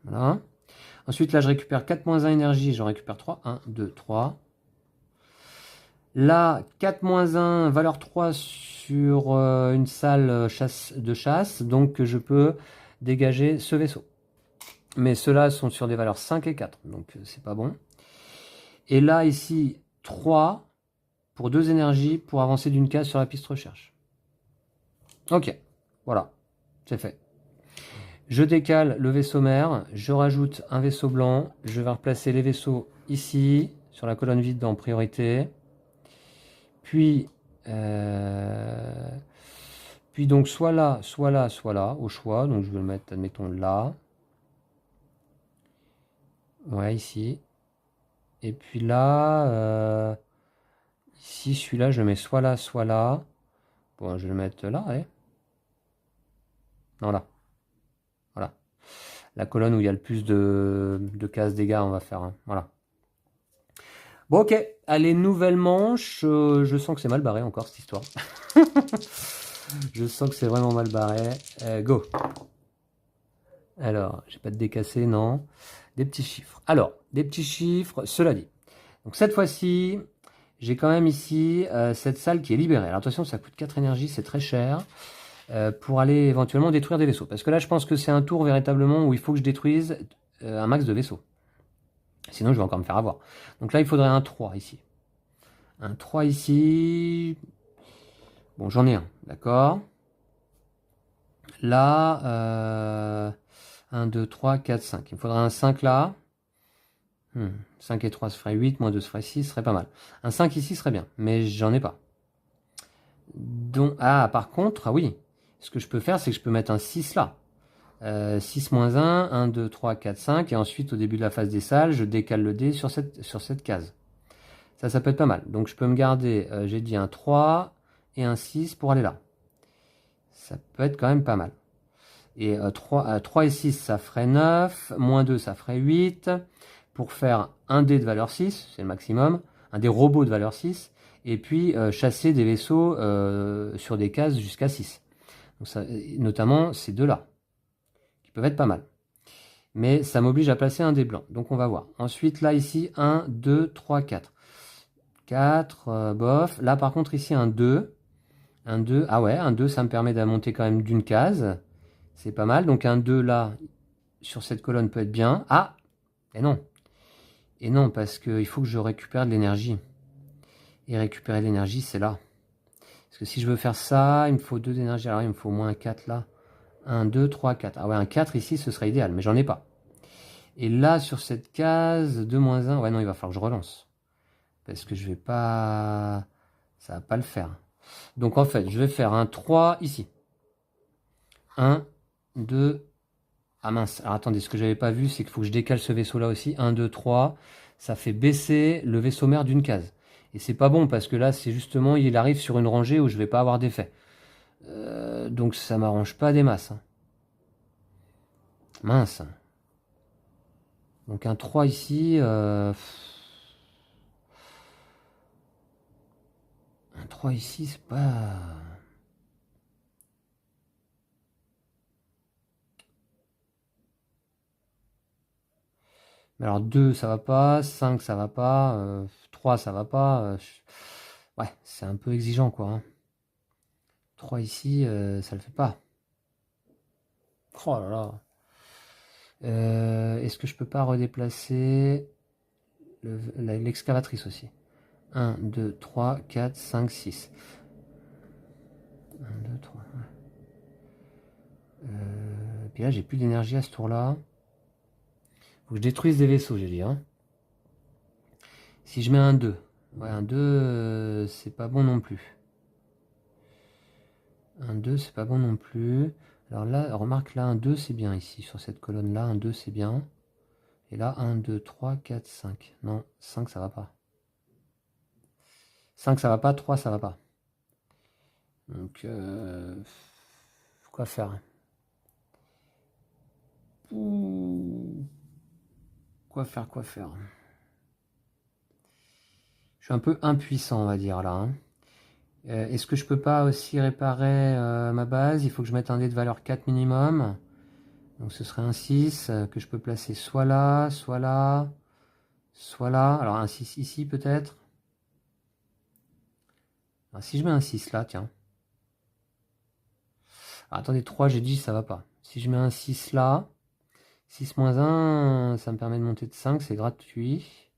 Voilà. Ensuite, là, je récupère 4 moins 1 énergie, j'en récupère 3. 1, 2, 3. Là, 4 moins 1, valeur 3 sur une salle de chasse. Donc, je peux dégager ce vaisseau. Mais ceux-là sont sur des valeurs 5 et 4. Donc, c'est pas bon. Et là, ici, 3 pour 2 énergies pour avancer d'une case sur la piste recherche. Ok, voilà, c'est fait. Je décale le vaisseau mère, je rajoute un vaisseau blanc, je vais replacer les vaisseaux ici, sur la colonne vide en priorité. Puis donc soit là, soit là, soit là, au choix. Donc je vais le mettre, admettons, là. Ouais, ici. Et puis là, ici, celui-là, je mets soit là, soit là. Bon, je vais le mettre là, ouais. Non, là. Voilà. La colonne où il y a le plus de cases dégâts, on va faire. Hein. Voilà. Bon, ok. Allez, nouvelle manche. Je sens que c'est mal barré encore, cette histoire. Je sens que c'est vraiment mal barré. Go. Alors, j'ai pas de décassé, non. Des petits chiffres. Alors, des petits chiffres, cela dit. Donc, cette fois-ci, j'ai quand même ici cette salle qui est libérée. Alors, attention, ça coûte 4 énergies, c'est très cher. Pour aller éventuellement détruire des vaisseaux. Parce que là, je pense que c'est un tour véritablement où il faut que je détruise un max de vaisseaux. Sinon, je vais encore me faire avoir. Donc là, il faudrait un 3 ici. Un 3 ici. Bon, j'en ai un, d'accord. Là, 1, 2, 3, 4, 5. Il me faudrait un 5 là. 5 et 3, ça ferait 8, moins 2, ça ferait 6, ce serait pas mal. Un 5 ici serait bien, mais j'en ai pas. Donc, ah, par contre, ah oui, ce que je peux faire, c'est que je peux mettre un 6 là. 6 moins 1, 1, 2, 3, 4, 5. Et ensuite, au début de la phase des salles, je décale le dé sur cette case. Ça peut être pas mal. Donc, je peux me garder, j'ai dit un 3 et un 6 pour aller là. Ça peut être quand même pas mal. Et 3 et 6, ça ferait 9. Moins 2, ça ferait 8. Pour faire un dé de valeur 6, c'est le maximum. Un dé robot de valeur 6. Et puis, chasser des vaisseaux sur des cases jusqu'à 6. Donc ça, notamment ces deux-là, qui peuvent être pas mal. Mais ça m'oblige à placer un dé blanc. Donc on va voir. Ensuite, là, ici, 1, 2, 3, 4. 4, bof. Là, par contre, ici, un 2. Un 2, ah ouais, un 2, ça me permet de monter quand même d'une case. C'est pas mal. Donc un 2, là, sur cette colonne peut être bien. Ah, et non. Et non, parce qu'il faut que je récupère de l'énergie. Et récupérer de l'énergie, c'est là. Parce que si je veux faire ça, il me faut 2 d'énergie. Alors, il me faut au moins un 4 là. 1, 2, 3, 4. Ah ouais, un 4 ici, ce serait idéal, mais j'en ai pas. Et là, sur cette case, 2 moins 1, ouais, non, il va falloir que je relance. Parce que je vais pas... Ça va pas le faire. Donc, en fait, je vais faire un 3 ici. 1, 2... Ah mince, alors attendez, ce que j'avais pas vu, c'est qu'il faut que je décale ce vaisseau-là aussi. 1, 2, 3. Ça fait baisser le vaisseau mère d'une case. Et c'est pas bon, parce que là, c'est justement, il arrive sur une rangée où je vais pas avoir d'effet. Donc, ça m'arrange pas des masses. Hein. Mince. Donc un 3 ici. Un 3 ici, c'est pas... Mais alors 2, ça va pas. 5, ça va pas. 3, ça va pas. Ouais, c'est un peu exigeant, quoi. Hein. 3 ici, ça le fait pas. Oh là là. Est-ce que je peux pas redéplacer? l'excavatrice aussi. 1, 2, 3, 4, 5, 6. 1, 2, 3. Puis là, j'ai plus d'énergie à ce tour-là. Faut que je détruise des vaisseaux, j'ai dit. Hein. Si je mets un 2. Ouais, un 2, c'est pas bon non plus. Un 2, c'est pas bon non plus. Alors là, remarque, là, un 2, c'est bien ici. Sur cette colonne-là, un 2, c'est bien. Et là, 1, 2, 3, 4, 5. Non, 5, ça va pas. 5, ça va pas. 3, ça va pas. Donc, quoi faire? Quoi faire? Je suis un peu impuissant, on va dire, là. Hein. Est-ce que je peux pas aussi réparer ma base? Il faut que je mette un dé de valeur 4 minimum. Donc ce serait un 6 que je peux placer soit là, soit là, soit là. Alors un 6 ici peut-être. Si je mets un 6 là, tiens. Alors, attendez, 3 j'ai dit ça va pas. Si je mets un 6 là, 6 moins 1, ça me permet de monter de 5, c'est gratuit.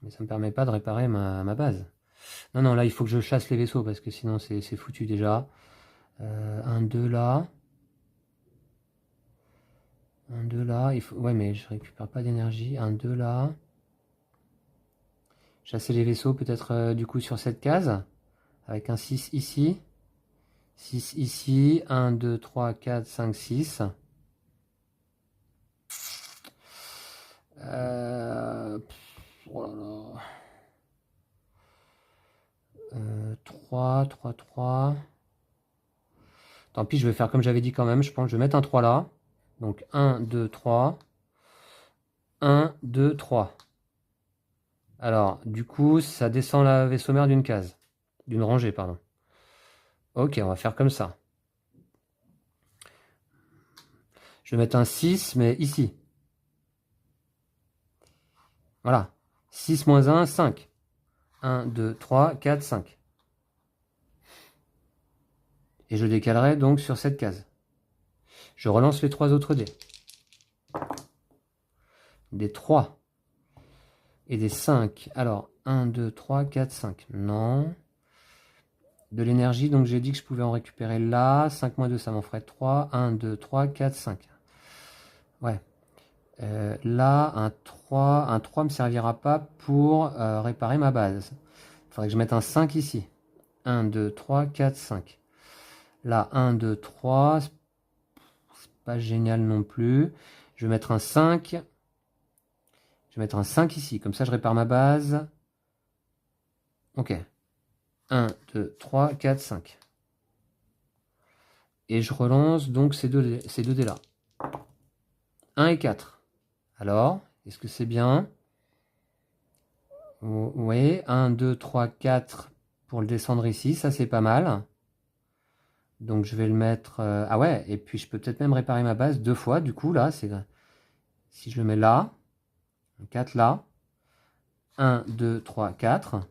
Mais ça me permet pas de réparer ma base. Non, non, là il faut que je chasse les vaisseaux parce que sinon c'est foutu déjà. 1, 2 là. 1, 2 là. Il faut... Ouais, mais je récupère pas d'énergie. 1, 2 là. Chasser les vaisseaux peut-être du coup sur cette case. Avec un 6 ici. 6 ici. 1, 2, 3, 4, 5, 6. Oh là là. 3, 3, 3. Tant pis, je vais faire comme j'avais dit quand même. Je pense que je vais mettre un 3 là. Donc 1, 2, 3. 1, 2, 3. Alors, du coup, ça descend la vaisseau mère d'une case. D'une rangée, pardon. Ok, on va faire comme ça. Je vais mettre un 6, mais ici. Voilà. 6 moins 1, 5. 1, 2, 3, 4, 5. Et je décalerai donc sur cette case. Je relance les 3 autres dés. Des 3. Et des 5. Alors, 1, 2, 3, 4, 5. Non. De l'énergie, donc j'ai dit que je pouvais en récupérer là. 5 moins 2, ça m'en ferait 3. 1, 2, 3, 4, 5. Ouais. Là, un 3 me servira pas pour réparer ma base. Il faudrait que je mette un 5 ici. 1, 2, 3, 4, 5. Là, 1, 2, 3. C'est pas génial non plus. Je vais mettre un 5. Je vais mettre un 5 ici. Comme ça, je répare ma base. Ok. 1, 2, 3, 4, 5. Et je relance donc ces deux dés-là. 1 et 4. Alors, est-ce que c'est bien? Oui, 1, 2, 3, 4 pour le descendre ici. Ça, c'est pas mal. Donc, je vais le mettre... ah ouais, et puis je peux peut-être même réparer ma base 2 fois. Du coup, là, c'est... Si je le mets là, 4 là, 1, 2, 3, 4.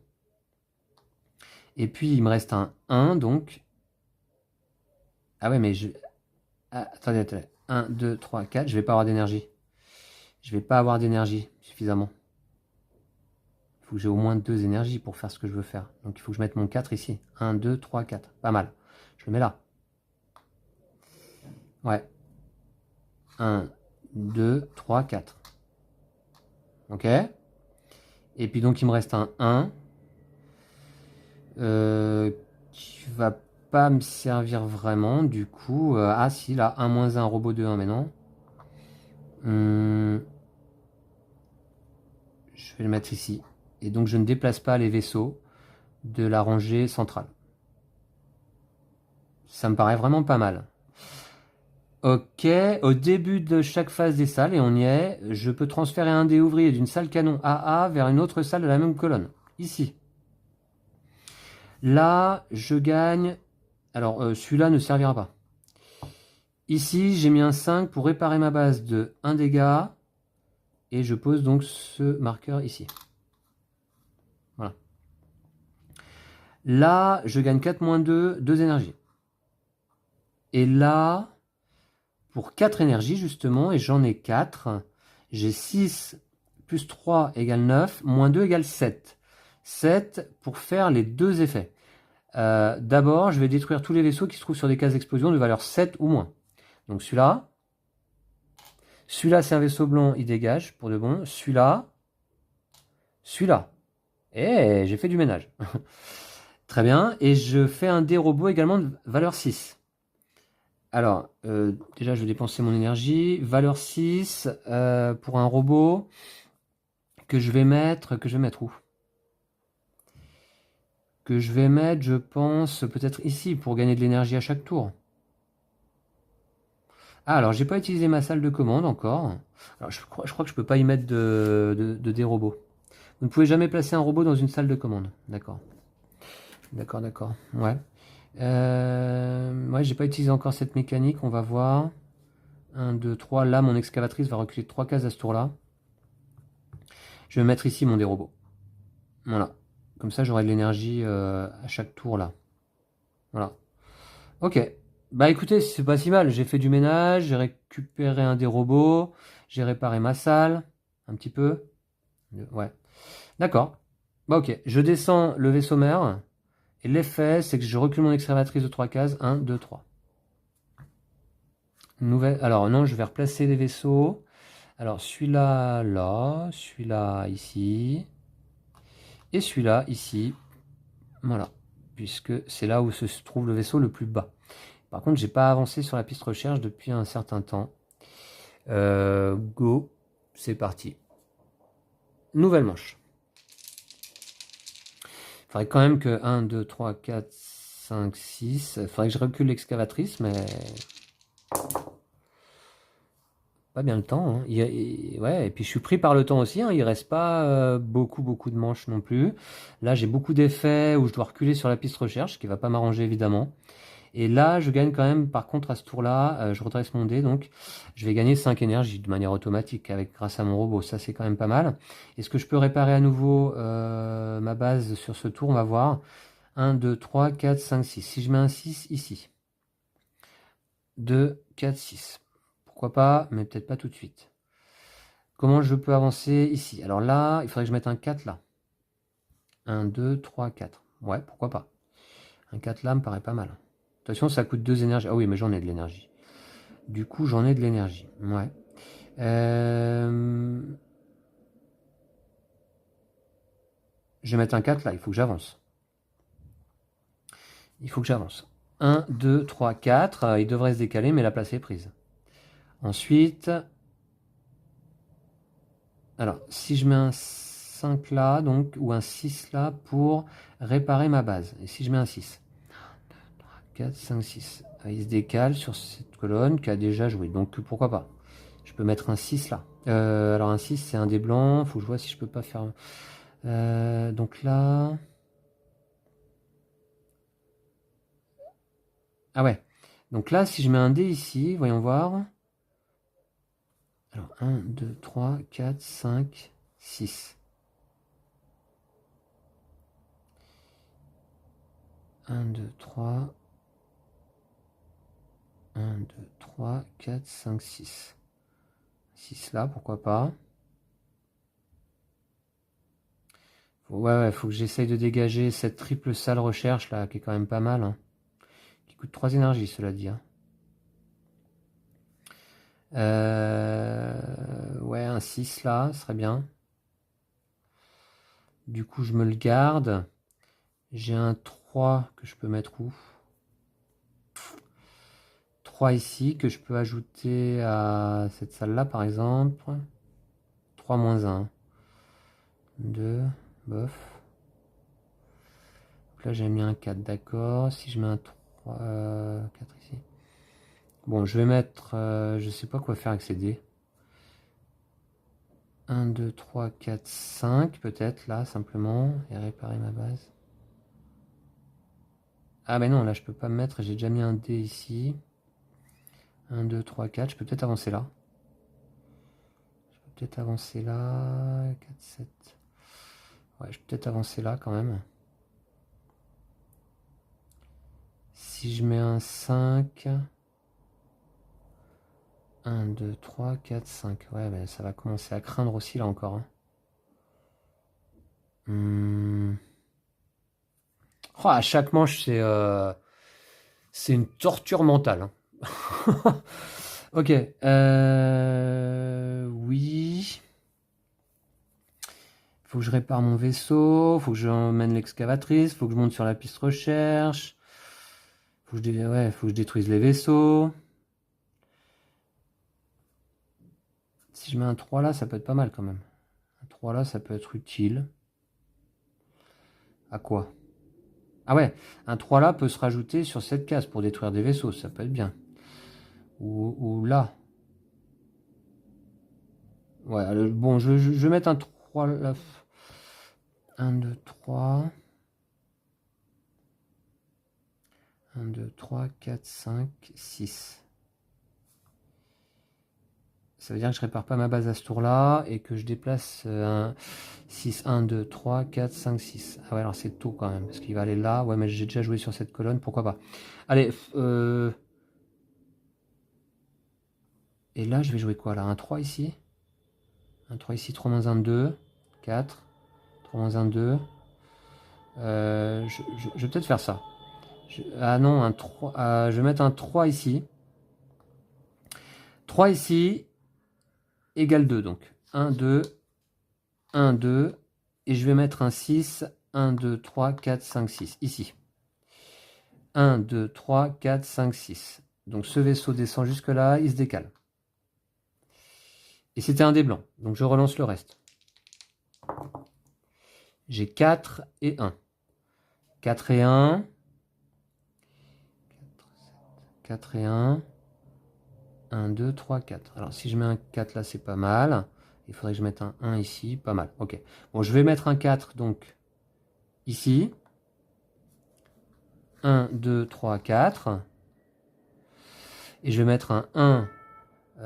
Et puis, il me reste un 1, donc... Ah ouais, mais je... Ah, attendez. 1, 2, 3, 4. Je vais pas avoir d'énergie. Je vais pas avoir d'énergie suffisamment. Il faut que j'ai au moins 2 énergies pour faire ce que je veux faire. Donc, il faut que je mette mon 4 ici. 1, 2, 3, 4. Pas mal. Je le mets là. Ouais. 1, 2, 3, 4. Ok. Et puis donc il me reste un 1 qui va pas me servir vraiment du coup. Ah si, là, 1 moins 1, robot de 1, mais non. Je vais le mettre ici. Et donc je ne déplace pas les vaisseaux de la rangée centrale. Ça me paraît vraiment pas mal. Ok, au début de chaque phase des salles, et on y est, je peux transférer un dé ouvrier d'une salle canon AA vers une autre salle de la même colonne. Ici. Là, je gagne... Alors, celui-là ne servira pas. Ici, j'ai mis un 5 pour réparer ma base de 1 dégât. Et je pose donc ce marqueur ici. Voilà. Là, je gagne 4 moins 2, 2 énergies. Et là, pour 4 énergies justement, et j'en ai 4, j'ai 6 plus 3 égale 9, moins 2 égale 7. 7 pour faire les deux effets. D'abord, je vais détruire tous les vaisseaux qui se trouvent sur des cases d'explosion de valeur 7 ou moins. Donc celui-là. Celui-là, c'est un vaisseau blanc, il dégage pour de bon. Celui-là. Celui-là. Et j'ai fait du ménage. Très bien. Et je fais un dé robot également de valeur 6. Alors, déjà, je vais dépenser mon énergie. Valeur 6 pour un robot que je vais mettre où? Que je vais mettre, je pense, peut-être ici pour gagner de l'énergie à chaque tour. Ah, alors, j'ai pas utilisé ma salle de commande encore. Alors, je crois que je peux pas y mettre des robots. Vous ne pouvez jamais placer un robot dans une salle de commande. D'accord. D'accord, d'accord. Ouais. Ouais, j'ai pas utilisé encore cette mécanique. On va voir. 1, 2, 3. Là, mon excavatrice va reculer de 3 cases à ce tour-là. Je vais mettre ici mon dérobot. Voilà. Comme ça, j'aurai de l'énergie à chaque tour, là. Voilà. Ok. Bah écoutez, c'est pas si mal. J'ai fait du ménage, j'ai récupéré un des robots, j'ai réparé ma salle, un petit peu. Ouais. D'accord. Bah ok. Je descends le vaisseau mère. Et l'effet, c'est que je recule mon excavatrice de 3 cases. 1, 2, 3. Nouvelle. Alors non, je vais replacer les vaisseaux. Alors celui-là, là. Celui-là, ici. Et celui-là, ici. Voilà. Puisque c'est là où se trouve le vaisseau le plus bas. Par contre, j'ai pas avancé sur la piste recherche depuis un certain temps. Go. C'est parti. Nouvelle manche. Il faudrait quand même que 1, 2, 3, 4, 5, 6. Il faudrait que je recule l'excavatrice, mais pas bien le temps. Hein. Ouais, et puis je suis pris par le temps aussi. Hein. Il reste pas beaucoup de manches non plus. Là, j'ai beaucoup d'effets où je dois reculer sur la piste recherche, ce qui va pas m'arranger évidemment. Et là, je gagne quand même, par contre, à ce tour-là, je redresse mon dé, donc je vais gagner 5 énergies de manière automatique grâce à mon robot. Ça, c'est quand même pas mal. Est-ce que je peux réparer à nouveau ma base sur ce tour? On va voir. 1, 2, 3, 4, 5, 6. Si je mets un 6 ici. 2, 4, 6. Pourquoi pas, mais peut-être pas tout de suite. Comment je peux avancer ici? Alors là, il faudrait que je mette un 4 là. 1, 2, 3, 4. Ouais, pourquoi pas. Un 4 là me paraît pas mal. Attention, ça coûte 2 énergies. Ah oui, mais j'en ai de l'énergie. Du coup, j'en ai de l'énergie. Ouais. Je vais mettre un 4 là, il faut que j'avance. Il faut que j'avance. 1, 2, 3, 4. Il devrait se décaler, mais la place est prise. Ensuite, alors, si je mets un 5 là, donc, ou un 6 là, pour réparer ma base. Et si je mets un 6? 4, 5, 6. Il se décale sur cette colonne qui a déjà joué. Donc, pourquoi pas? Je peux mettre un 6 là. Alors, un 6, c'est un des blancs. Faut que je vois si je peux pas faire... donc là... Ah ouais. Donc là, si je mets un dé ici, voyons voir. Alors, 1, 2, 3, 4, 5, 6. 1, 2, 3... 1, 2, 3, 4, 5, 6. 6 là, pourquoi pas. Ouais, faut que j'essaye de dégager cette triple salle recherche là, qui est quand même pas mal. Hein. Qui coûte 3 énergies, cela dit. Hein. Ouais, un 6 là, serait bien. Du coup, je me le garde. J'ai un 3 que je peux mettre où? 3 ici, que je peux ajouter à cette salle-là, par exemple. 3 moins 1. 2, bof. Donc là, j'ai mis un 4, d'accord. Si je mets un 3, 4 ici. Bon, je vais mettre... je sais pas quoi faire avec ces dés. 1, 2, 3, 4, 5, peut-être, là, simplement. Et réparer ma base. Ah, mais non, là, je peux pas me mettre. J'ai déjà mis un dé ici. 1, 2, 3, 4. Je peux peut-être avancer là. Je peux peut-être avancer là. 4, 7. Ouais, je peux peut-être avancer là, quand même. Si je mets un 5... 1, 2, 3, 4, 5. Ouais, ben, ça va commencer à craindre aussi, là, encore. Hein. Hmm. Oh, à chaque manche, c'est une torture mentale, hein. Ok. Oui. Faut que je répare mon vaisseau. Faut que j'emmène l'excavatrice. Faut que je monte sur la piste recherche. Ouais, faut que je détruise les vaisseaux. Si je mets un 3 là, ça peut être pas mal quand même. Un 3 là, ça peut être utile. À quoi? Ah ouais, un 3 là peut se rajouter sur cette case pour détruire des vaisseaux. Ça peut être bien. Ou là. Ouais, bon, je vais mettre un 3 là. 1, 2, 3. 1, 2, 3, 4, 5, 6. Ça veut dire que je répare pas ma base à ce tour-là et que je déplace un 6, 1, 2, 3, 4, 5, 6. Ah ouais, alors c'est tôt quand même, parce qu'il va aller là. Ouais, mais j'ai déjà joué sur cette colonne, pourquoi pas. Allez, et là, je vais jouer quoi là? Un 3 ici? Un 3 ici, 3 moins 1, 2, 4. 3 moins 1, 2. Je vais peut-être faire ça. Ah non, un 3, je vais mettre un 3 ici. 3 ici, égale 2 donc. 1, 2, 1, 2. Et je vais mettre un 6, 1, 2, 3, 4, 5, 6, ici. 1, 2, 3, 4, 5, 6. Donc ce vaisseau descend jusque là, il se décale. Et c'était un dé blanc, donc je relance le reste. J'ai 4 et 1. 4 et 1. 4 et 1. 1, 2, 3, 4. Alors si je mets un 4 là, c'est pas mal. Il faudrait que je mette un 1 ici, pas mal. Ok. Bon, je vais mettre un 4 donc ici. 1, 2, 3, 4. Et je vais mettre un 1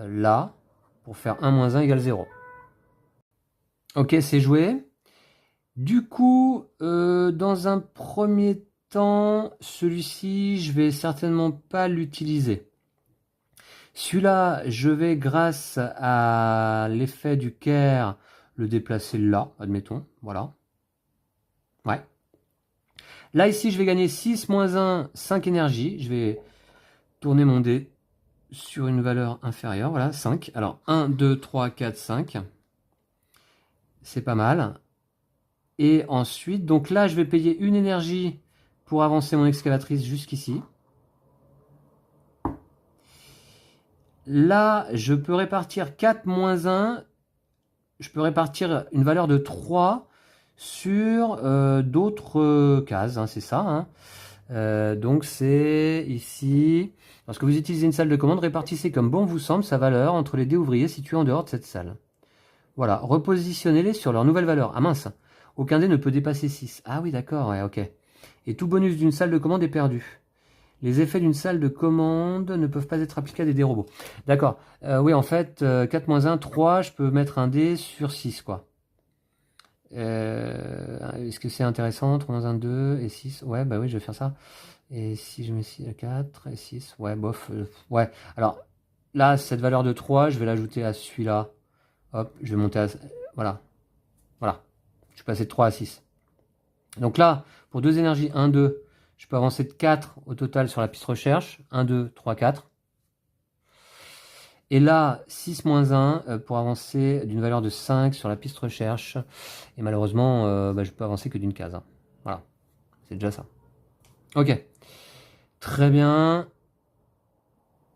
là pour faire 1 moins 1 égale 0. Ok, c'est joué. Du coup, dans un premier temps, celui-ci, je vais certainement pas l'utiliser. Celui-là, je vais, grâce à l'effet du Caire, le déplacer là, admettons. Voilà. Ouais. Là, ici, je vais gagner 6 moins 1, 5 énergie. Je vais tourner mon dé sur une valeur inférieure. Voilà, 5. Alors, 1, 2, 3, 4, 5. C'est pas mal. Et ensuite, donc là, je vais payer une énergie pour avancer mon excavatrice jusqu'ici. Là, je peux répartir 4 moins 1. Je peux répartir une valeur de 3 sur d'autres cases, hein, c'est ça. Hein. Donc c'est ici. Lorsque vous utilisez une salle de commande, répartissez comme bon vous semble sa valeur entre les dés ouvriers situés en dehors de cette salle. Voilà, repositionnez-les sur leur nouvelle valeur. Ah mince, aucun dé ne peut dépasser 6. Ah oui, d'accord, ouais, ok. Et tout bonus d'une salle de commande est perdu. Les effets d'une salle de commande ne peuvent pas être appliqués à des dés robots. D'accord. Oui, en fait, 4 moins 1, 3, je peux mettre un dé sur 6, quoi. Est-ce que c'est intéressant? 3 moins 1, 2 et 6. Ouais, bah oui, je vais faire ça. Et si je mets 6, 4 et 6, ouais, bof. Ouais, alors là, cette valeur de 3, je vais l'ajouter à celui-là. Hop, je vais monter à... Voilà, voilà. Je suis passé de 3 à 6. Donc là, pour deux énergies, 1, 2, je peux avancer de 4 au total sur la piste recherche. 1, 2, 3, 4. Et là, 6 moins 1 pour avancer d'une valeur de 5 sur la piste recherche. Et malheureusement, je peux avancer que d'une case. Hein. Voilà, c'est déjà ça. Ok, très bien.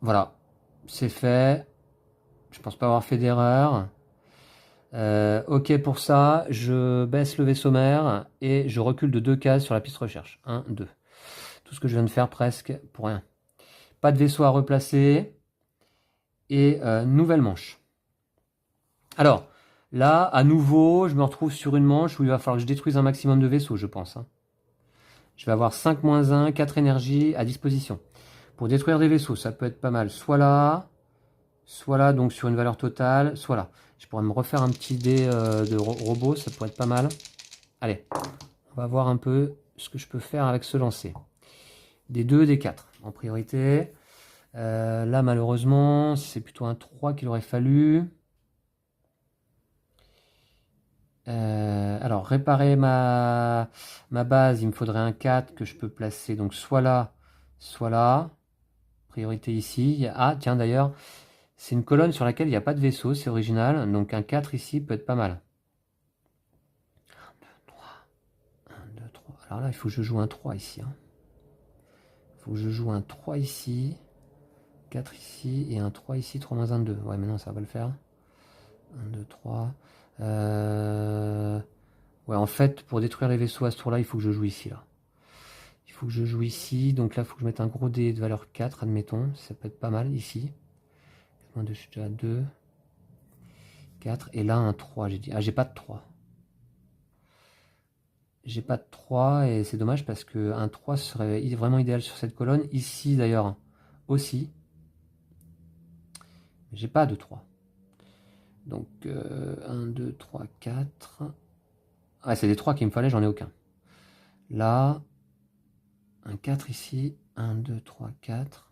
Voilà, c'est fait. Je pense pas avoir fait d'erreur. Ok pour ça, je baisse le vaisseau mère et je recule de 2 cases sur la piste recherche. 1, 2. Tout ce que je viens de faire presque pour rien. Pas de vaisseau à replacer. Et nouvelle manche. Alors, là, à nouveau, je me retrouve sur une manche où il va falloir que je détruise un maximum de vaisseaux, je pense. Hein. Je vais avoir 5 moins 1, 4 énergies à disposition. Pour détruire des vaisseaux, ça peut être pas mal. Soit là, donc sur une valeur totale, soit là. Je pourrais me refaire un petit dé de robot, ça pourrait être pas mal. Allez, on va voir un peu ce que je peux faire avec ce lancer. Des 2, des 4 en priorité. Là, malheureusement, c'est plutôt un 3 qu'il aurait fallu. Alors, réparer ma base, il me faudrait un 4 que je peux placer. Donc, soit là, soit là. Priorité ici. Ah, tiens, d'ailleurs, c'est une colonne sur laquelle il n'y a pas de vaisseau. C'est original. Donc, un 4 ici peut être pas mal. 1, 2, 3. Alors là, il faut que je joue un 3 ici. Il faut que je joue un 3 ici. 4 ici et un 3 ici. 3 moins 1, 2. Ouais, maintenant, ça va le faire. 1, 2, 3. Ouais, en fait, pour détruire les vaisseaux à ce tour-là, il faut que je joue ici, là. Il faut que je joue ici. Donc là, il faut que je mette un gros dé de valeur 4, admettons. Ça peut être pas mal, ici. Moins 2, je suis déjà à 2. 4. Et là, un 3, j'ai dit. Ah, j'ai pas de 3. J'ai pas de 3 et c'est dommage parce qu'un 3 serait vraiment idéal sur cette colonne. Ici, d'ailleurs, aussi. J'ai pas de 3. Donc, 1, 2, 3, 4. Ah, c'est des 3 qu'il me fallait, j'en ai aucun. Là, un 4 ici. 1, 2, 3, 4.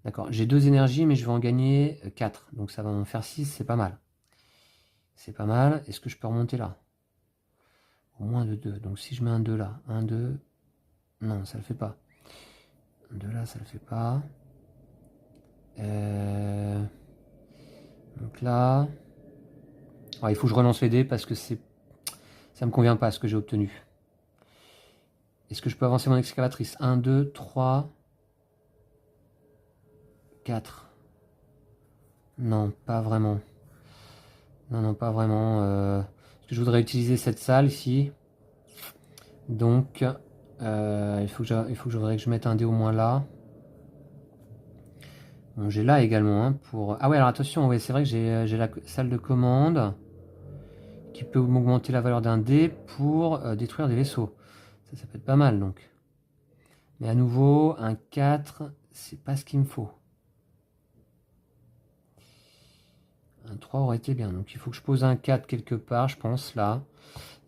D'accord, j'ai 2 énergies, mais je vais en gagner 4. Donc ça va m'en faire 6, c'est pas mal. C'est pas mal. Est-ce que je peux remonter là? Au moins de 2. Donc si je mets un 2 là, 1, 2. Non, ça le fait pas. 1, 2 là, ça le fait pas. Donc là. Alors, il faut que je relance les dés parce que ça me convient pas ce que j'ai obtenu. Est-ce que je peux avancer mon excavatrice? 1, 2, 3, 4. Non, pas vraiment. Non, non, pas vraiment. Parce que je voudrais utiliser cette salle ici. Donc, il faut que je mette un dé au moins là. Bon, j'ai là également pour... Ah ouais, alors attention, ouais, c'est vrai que j'ai la salle de commande qui peut m'augmenter la valeur d'un dé pour détruire des vaisseaux. Ça peut être pas mal donc. Mais à nouveau, un 4, c'est pas ce qu'il me faut. Un 3 aurait été bien. Donc il faut que je pose un 4 quelque part, je pense, là.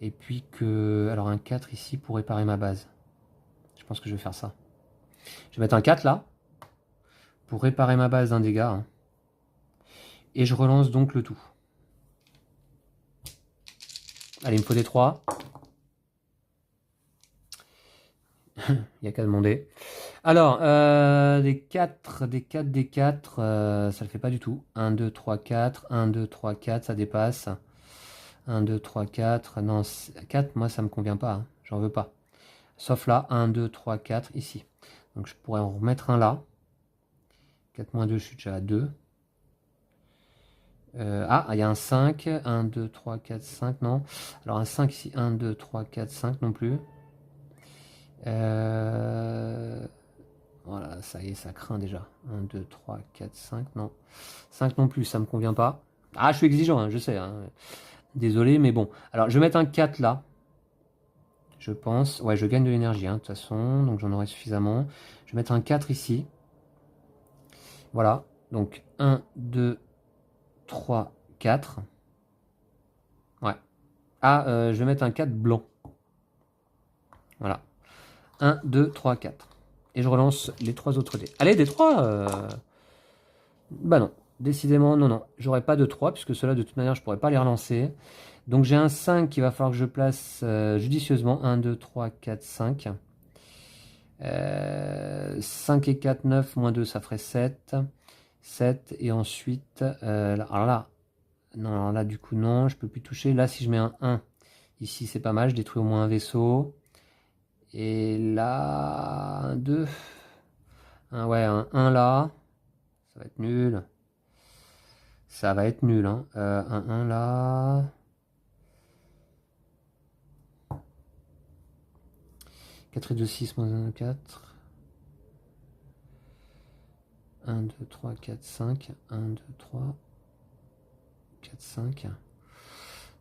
Et puis que... Alors un 4 ici pour réparer ma base. Je pense que je vais faire ça. Je vais mettre un 4 là. Pour réparer ma base d'un dégât. Et je relance donc le tout. Allez, il me faut des 3. Il n'y a qu'à demander. Alors, des 4, des 4, des 4, ça le fait pas du tout. 1, 2, 3, 4. 1, 2, 3, 4, ça dépasse. 1, 2, 3, 4. Non, 4, moi, ça me convient pas. J'en veux pas. Sauf là, 1, 2, 3, 4, ici. Donc, je pourrais en remettre un là. 4 moins 2, je suis déjà à 2. Il y a un 5. 1, 2, 3, 4, 5, non. Alors, un 5 ici. 1, 2, 3, 4, 5 non plus. Voilà, ça y est, ça craint déjà. 1, 2, 3, 4, 5, non. 5 non plus, ça me convient pas. Ah, je suis exigeant, je sais. Désolé, mais bon. Alors, je vais mettre un 4 là. Je pense. Ouais, je gagne de l'énergie, de toute façon. Donc, j'en aurai suffisamment. Je vais mettre un 4 ici. Voilà. Donc, 1, 2, 3, 4. Ouais. Ah, je vais mettre un 4 blanc. Voilà. 1, 2, 3, 4. Et je relance les 3 autres dés. Allez, des 3 Bah non. Décidément, non, non. J'aurai pas de 3, puisque ceux-là, de toute manière, je pourrais pas les relancer. Donc j'ai un 5 qu'il va falloir que je place judicieusement. 1, 2, 3, 4, 5. 5 et 4, 9, moins 2, ça ferait 7. 7, et ensuite... alors là, non, alors là, du coup, non, je peux plus toucher. Là, si je mets un 1, ici, c'est pas mal. Je détruis au moins un vaisseau. Et là, un 2. Ouais, un 1 là. Ça va être nul. Ça va être nul, hein. Un 1 là. 4 et 2, 6, moins 1, 4. 1, 2, 3, 4, 5. 1, 2, 3, 4, 5.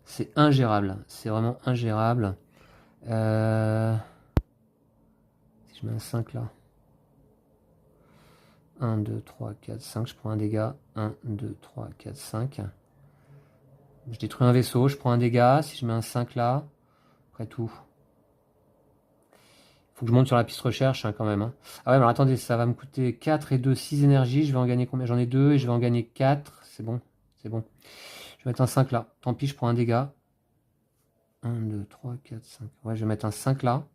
C'est ingérable. C'est vraiment ingérable. Si je mets un 5 là. 1, 2, 3, 4, 5. Je prends un dégât. 1, 2, 3, 4, 5. Je détruis un vaisseau. Je prends un dégât. Si je mets un 5 là. Après tout. Faut que je monte sur la piste recherche quand même. Ah ouais, mais attendez, ça va me coûter 4 et 2, 6 énergies. Je vais en gagner combien? J'en ai 2 et je vais en gagner 4. C'est bon, c'est bon. Je vais mettre un 5 là. Tant pis, je prends un dégât. 1, 2, 3, 4, 5. Ouais, je vais mettre un 5 là.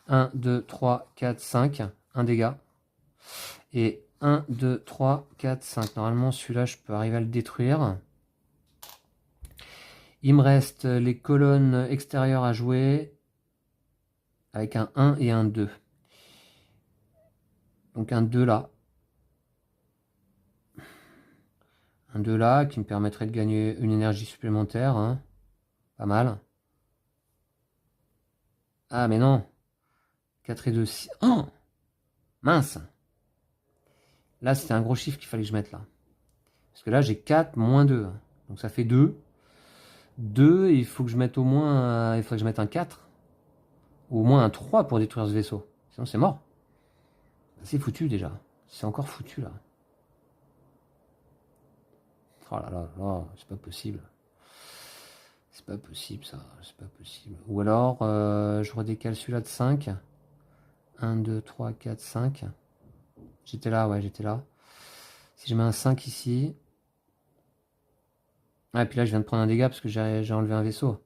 1, 2, 3, 4, 5. Un dégât. Et 1, 2, 3, 4, 5. Normalement, celui-là, je peux arriver à le détruire. Il me reste les colonnes extérieures à jouer. Avec un 1 et un 2. Donc un 2 là. Un 2 là qui me permettrait de gagner une énergie supplémentaire. Hein. Pas mal. Ah mais non. 4 et 2, 6. Oh mince. Là c'était un gros chiffre qu'il fallait que je mette là. Parce que là j'ai 4 moins 2. Donc ça fait 2. 2, il faut que je mette au moins. Il faut que je mette un 4. Ou au moins un 3 pour détruire ce vaisseau. Sinon c'est mort. C'est foutu déjà. C'est encore foutu là. Oh là là là, c'est pas possible. C'est pas possible ça, c'est pas possible. Ou alors, je redécale celui-là de 5. 1, 2, 3, 4, 5. J'étais là, ouais, j'étais là. Si je mets un 5 ici. Ah, et puis là, je viens de prendre un dégât parce que j'ai enlevé un vaisseau.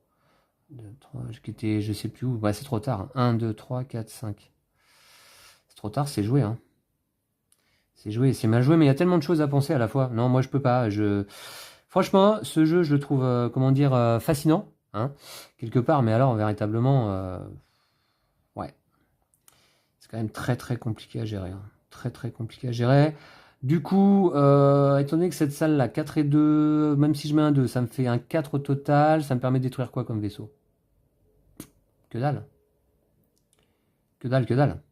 2, 3, j'étais, je sais plus où. Ouais, c'est trop tard. 1, 2, 3, 4, 5. C'est trop tard, c'est joué, hein. C'est joué, c'est mal joué, mais il y a tellement de choses à penser à la fois. Non, moi, je peux pas. Franchement, ce jeu, je le trouve, comment dire, fascinant, hein, quelque part, mais alors, véritablement, ouais. C'est quand même très très compliqué à gérer. Hein. Très très compliqué à gérer. Du coup, étant donné que cette salle là, 4 et 2, même si je mets un 2, ça me fait un 4 au total. Ça me permet de détruire quoi comme vaisseau? Que dalle. Que dalle, que dalle.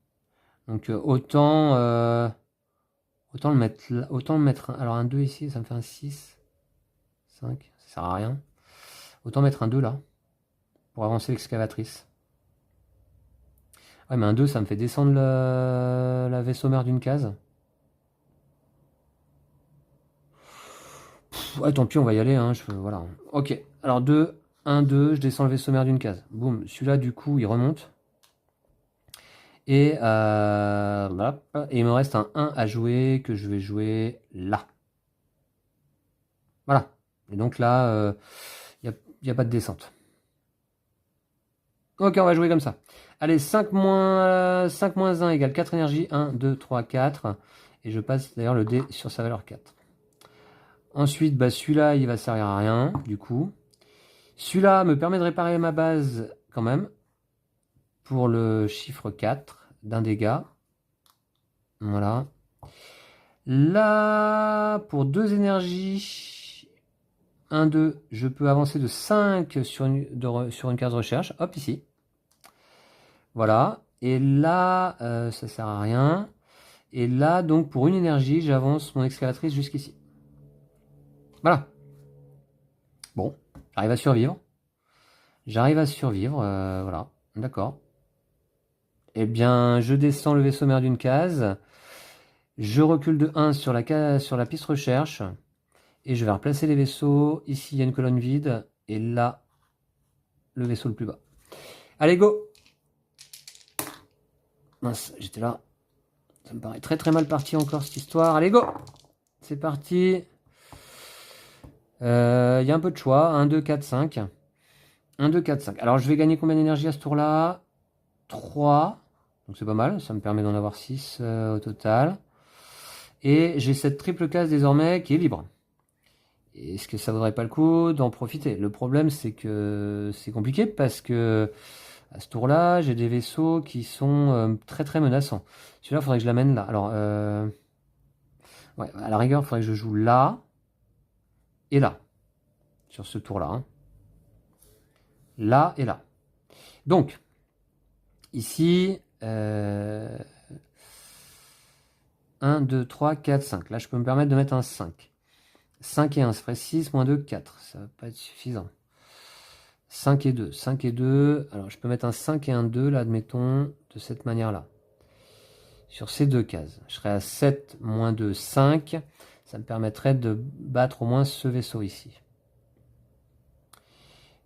Donc autant le mettre là, autant le mettre. Alors un 2 ici, ça me fait un 6. 5, ça sert à rien. Autant mettre un 2 là. Pour avancer l'excavatrice. Ouais, mais un 2, ça me fait descendre la vaisseau mère d'une case. Ouais, tant pis, on va y aller. Hein, voilà. Ok, alors 2, 1, 2, je descends le vaisseau mère d'une case. Boum, celui-là, du coup, il remonte. Et, et il me reste un 1 à jouer que je vais jouer là. Voilà. Et donc là, il n'y a pas de descente. Ok, on va jouer comme ça. Allez, 5 moins 1 égale 4 énergie. 1, 2, 3, 4. Et je passe d'ailleurs le dé sur sa valeur 4. Ensuite, bah, celui-là, il va servir à rien, du coup. Celui-là me permet de réparer ma base quand même. Pour le chiffre 4 d'un dégât. Voilà. Là, pour 2 énergies, 1, 2, je peux avancer de 5 sur une case recherche. Hop, ici. Voilà. Et là, ça sert à rien. Et là, donc, pour une énergie, j'avance mon excavatrice jusqu'ici. Voilà. Bon, j'arrive à survivre. J'arrive à survivre, voilà. D'accord. Eh bien, je descends le vaisseau mère d'une case. Je recule de 1 sur la piste recherche. Et je vais replacer les vaisseaux. Ici, il y a une colonne vide. Et là, le vaisseau le plus bas. Allez, go! Mince, j'étais là. Ça me paraît très très mal parti encore cette histoire. Allez, go! C'est parti. Il y a un peu de choix. 1, 2, 4, 5. 1, 2, 4, 5. Alors, je vais gagner combien d'énergie à ce tour-là? 3. Donc, c'est pas mal. Ça me permet d'en avoir 6 au total. Et j'ai cette triple case désormais qui est libre. Est-ce que ça vaudrait pas le coup d'en profiter? Le problème, c'est que c'est compliqué parce que à ce tour-là, j'ai des vaisseaux qui sont très très menaçants. Celui-là, il faudrait que je l'amène là. Alors, ouais, à la rigueur, il faudrait que je joue là et là sur ce tour-là. Hein. Là et là. Donc, ici, 1, 2, 3, 4, 5. Là, je peux me permettre de mettre un 5. 5 et 1, ça ferait 6, moins 2, 4. Ça va pas être suffisant. 5 et 2. 5 et 2. Alors, je peux mettre un 5 et un 2, là, admettons, de cette manière-là. Sur ces deux cases. Je serai à 7, moins 2, 5. Ça me permettrait de battre au moins ce vaisseau ici.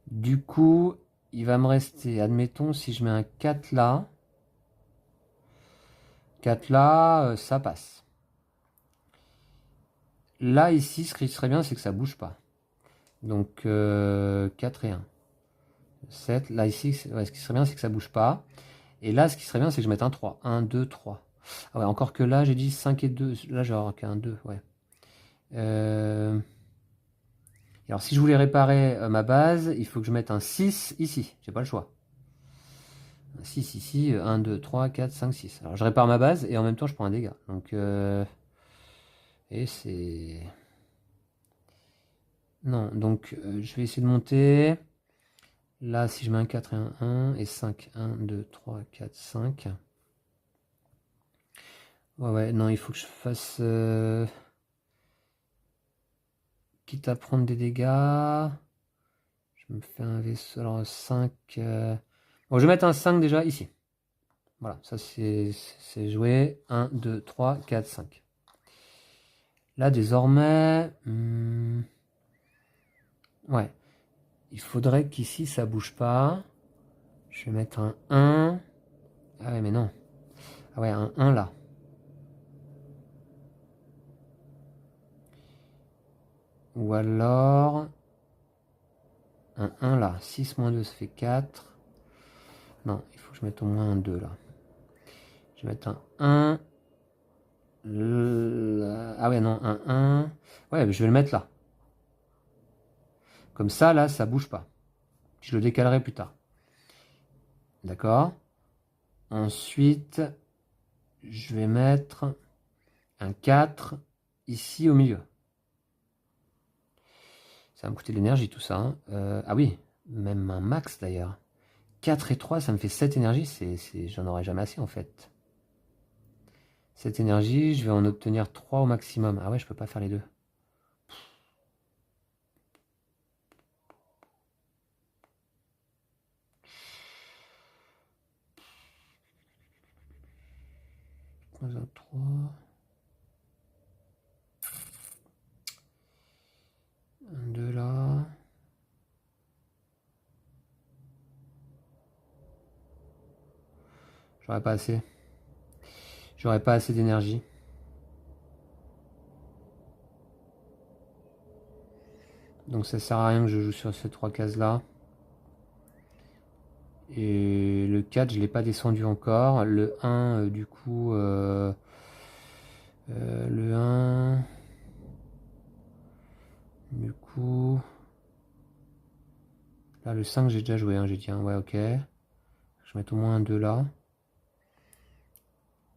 Du coup, il va me rester, admettons, si je mets un 4 là. 4 là, ça passe. Là, ici, ce qui serait bien, c'est que ça bouge pas. Donc, 4 et 1. 7. Là, ici, ouais, ce qui serait bien, c'est que ça bouge pas. Et là, ce qui serait bien, c'est que je mette un 3. 1, 2, 3. Ah ouais, encore que là, j'ai dit 5 et 2. Là, j'ai avoir qu'un 2, ouais. Alors, si je voulais réparer ma base, il faut que je mette un 6 ici. J'ai pas le choix. Un 6 ici, 1, 2, 3, 4, 5, 6. Alors, je répare ma base et en même temps, je prends un dégât. Donc, et c'est... Non, donc, je vais essayer de monter. Là, si je mets un 4 et un 1, et 5, 1, 2, 3, 4, 5. Ouais, non, il faut que je fasse... quitte à prendre des dégâts... Je me fais un vaisseau, alors 5... Bon, je vais mettre un 5 déjà ici. Voilà, ça c'est joué. 1, 2, 3, 4, 5. Là, désormais... ouais. Il faudrait qu'ici, ça bouge pas. Je vais mettre un 1. Ah ouais, mais non. Ah ouais, un 1 là. Ou alors... un 1 là. 6 moins 2, ça fait 4. Non, il faut que je mette au moins un 2 là. Je vais mettre un 1. Ah ouais, non, un 1. Ouais, mais je vais le mettre là. Comme ça, là, ça bouge pas. Je le décalerai plus tard. D'accord. Ensuite, je vais mettre un 4 ici au milieu. Ça va me coûter de l'énergie tout ça. Hein. Ah oui, même un max d'ailleurs. 4 et 3, ça me fait 7 énergie. J'en aurai jamais assez en fait. 7 énergie, je vais en obtenir 3 au maximum. Ah ouais, je peux pas faire les deux. Un 3. Un 2 là. J'aurais pas assez. J'aurais pas assez d'énergie. Donc ça sert à rien que je joue sur ces 3 cases là. Et le 4, je l'ai pas descendu encore. Le 1, du coup... le 1... Du coup... Là, le 5, j'ai déjà joué. Hein, j'ai dit, hein, ouais, ok. Je vais mettre au moins un 2 là.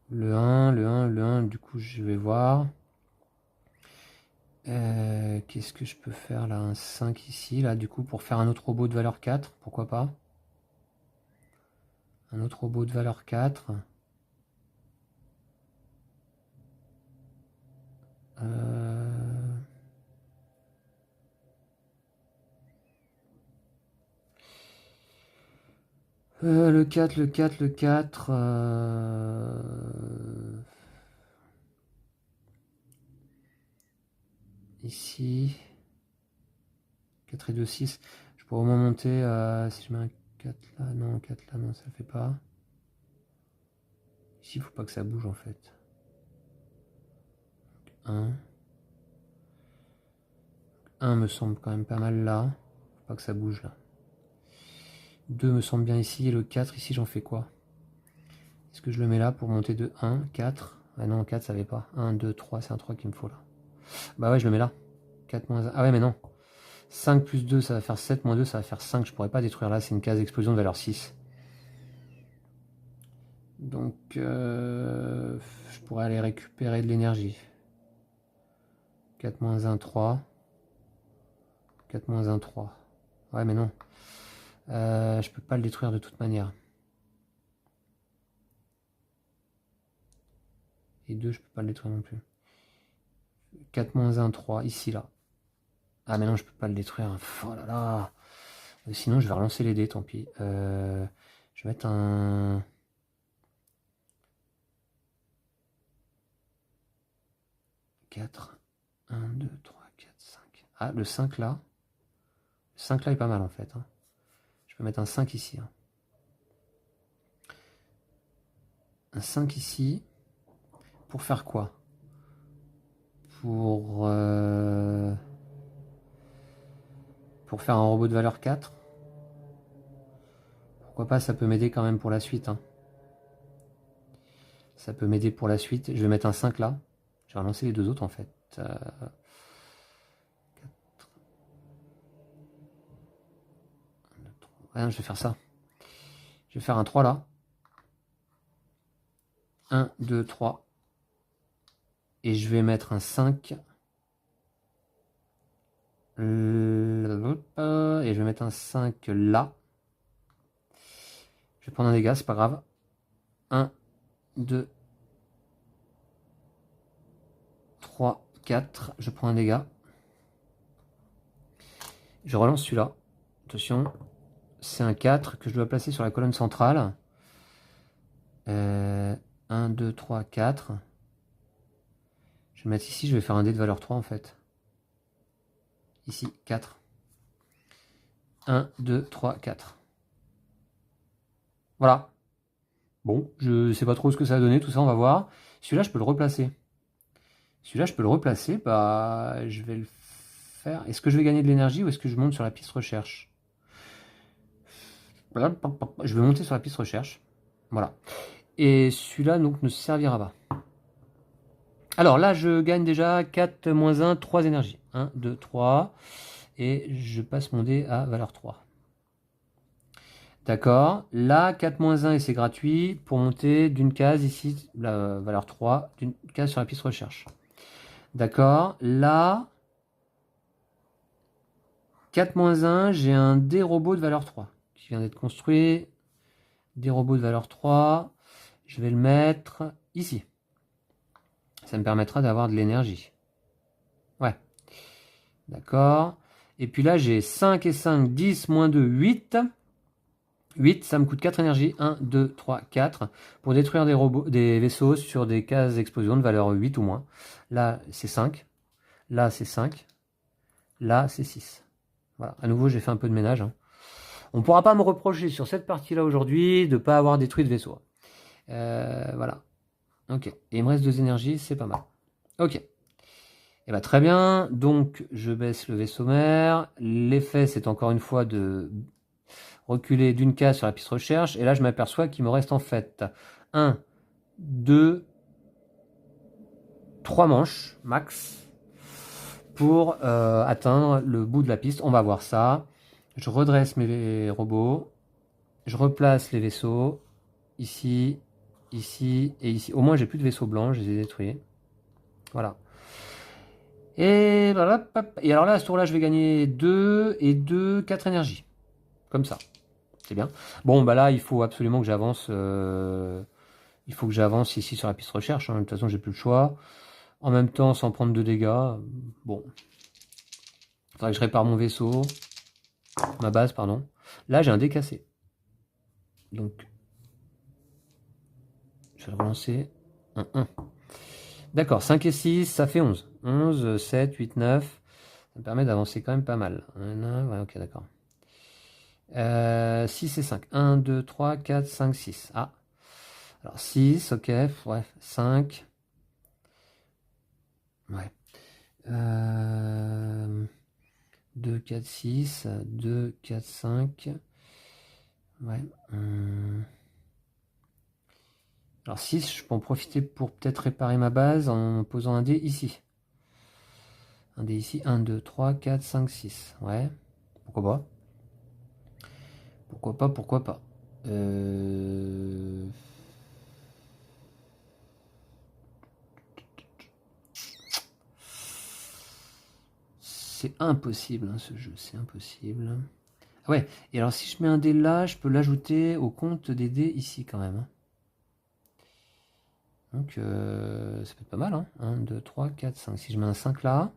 Le 1, le 1, le 1, du coup, je vais voir. Qu'est-ce que je peux faire là? Un 5 ici, là, du coup, pour faire un autre robot de valeur 4. Pourquoi pas? Un autre robot de valeur 4. Le 4, le 4, le 4. Ici. 4 et 2, 6. Je pourrais au moins monter si je mets un 4 là. Non, 4 là, non, ça le fait pas. Ici, il faut pas que ça bouge en fait. 1. 1 me semble quand même pas mal là. Faut pas que ça bouge là. 2 me semble bien ici. Et le 4, ici, j'en fais quoi? Est-ce que je le mets là pour monter de 1, 4? Ah non, 4, ça va pas. 1, 2, 3, c'est un 3 qu'il me faut là. Bah ouais, je le mets là. 4 moins 1. Ah ouais, mais non. 5 plus 2, ça va faire 7, moins 2, ça va faire 5. Je pourrais pas détruire là, c'est une case d'explosion de valeur 6. Donc, je pourrais aller récupérer de l'énergie. 4 moins 1, 3. 4 moins 1, 3. Ouais, mais non. Je peux pas le détruire de toute manière. Et 2, je peux pas le détruire non plus. 4 moins 1, 3. Ici, là. Ah, mais non, je peux pas le détruire. Oh là là. Sinon, je vais relancer les dés, tant pis. Je vais mettre un... 4. 1, 2, 3, 4, 5. Ah, le 5 là. Le 5 là est pas mal en fait. Hein. Je peux mettre un 5 ici. Hein. Un 5 ici. Pour faire quoi? Pour faire un robot de valeur 4. Pourquoi pas, ça peut m'aider quand même pour la suite. Hein. Ça peut m'aider pour la suite. Je vais mettre un 5 là. Je vais relancer les deux autres en fait. Ouais, je vais faire ça. Je vais faire un 3 là. 1, 2, 3. Et je vais mettre un 5. Et je vais mettre un 5 là. Je vais prendre un dégât, c'est pas grave. 1, 2, 3, 4. Je prends un dégât. Je relance celui-là. Attention. C'est un 4 que je dois placer sur la colonne centrale. 1, 2, 3, 4. Je vais mettre ici, je vais faire un dé de valeur 3 en fait. Ici, 4. 1, 2, 3, 4. Voilà. Bon, je sais pas trop ce que ça va donner, tout ça, on va voir. Celui-là, je peux le replacer. Celui-là, je peux le replacer. Bah, je vais le faire. Est-ce que je vais gagner de l'énergie ou est-ce que je monte sur la piste recherche? Je vais monter sur la piste recherche. Voilà. Et celui-là, donc, ne servira pas. Alors là, je gagne déjà 4 moins 1, 3 énergies. 1, 2, 3. Et je passe mon dé à valeur 3. D'accord. Là, 4 moins 1 et c'est gratuit pour monter d'une case ici, la valeur 3, d'une case sur la piste recherche. D'accord. Là, 4 moins 1, j'ai un dé robot de valeur 3 qui vient d'être construit. Dé robot de valeur 3. Je vais le mettre ici. Ça me permettra d'avoir de l'énergie. Ouais. D'accord. Et puis là, j'ai 5 et 5, 10, moins 2, 8. 8, ça me coûte 4 énergies. 1, 2, 3, 4. Pour détruire des vaisseaux sur des cases d'explosion de valeur 8 ou moins. Là, c'est 5. Là, c'est 5. Là, c'est 6. Voilà. À nouveau, j'ai fait un peu de ménage. Hein. On ne pourra pas me reprocher sur cette partie-là aujourd'hui de ne pas avoir détruit de vaisseau. Voilà. Ok. Et il me reste 2 énergies, c'est pas mal. Ok. Et bah très bien. Donc, je baisse le vaisseau mère. L'effet, c'est encore une fois de reculer d'une case sur la piste recherche. Et là, je m'aperçois qu'il me reste en fait 1, 2, 3 manches max pour atteindre le bout de la piste. On va voir ça. Je redresse mes robots. Je replace les vaisseaux. Ici, ici et ici. Au moins, j'ai plus de vaisseaux blancs. Je les ai détruits. Voilà. Et voilà. Et alors là, à ce tour-là, je vais gagner 2 et 2, 4 énergies. Comme ça. C'est bien. Bon, bah là, il faut absolument que j'avance. Il faut que j'avance ici sur la piste recherche. Hein. De toute façon, j'ai plus le choix. En même temps, sans prendre de dégâts. Bon. Il faudrait que je répare mon vaisseau. Ma base, pardon. Là, j'ai un dé cassé. Donc, je vais le relancer. 1, 1. D'accord, 5 et 6, ça fait 11. 11, 7, 8, 9. Ça me permet d'avancer quand même pas mal. Ouais, ok, d'accord. 6 et 5. 1, 2, 3, 4, 5, 6. Ah. Alors 6, ok, ouais, 5. Ouais. 2, 4, 6. 2, 4, 5. Ouais. Alors 6, je peux en profiter pour peut-être réparer ma base en posant un dé ici. Un dé ici. 1, 2, 3, 4, 5, 6. Ouais. Pourquoi pas? Pourquoi pas, pourquoi pas. C'est impossible, hein, ce jeu. C'est impossible. Ah ouais, et alors si je mets un dé là, je peux l'ajouter au compte des dés ici quand même. Hein. Donc ça peut être pas mal. Hein. 1, 2, 3, 4, 5. Si je mets un 5 là,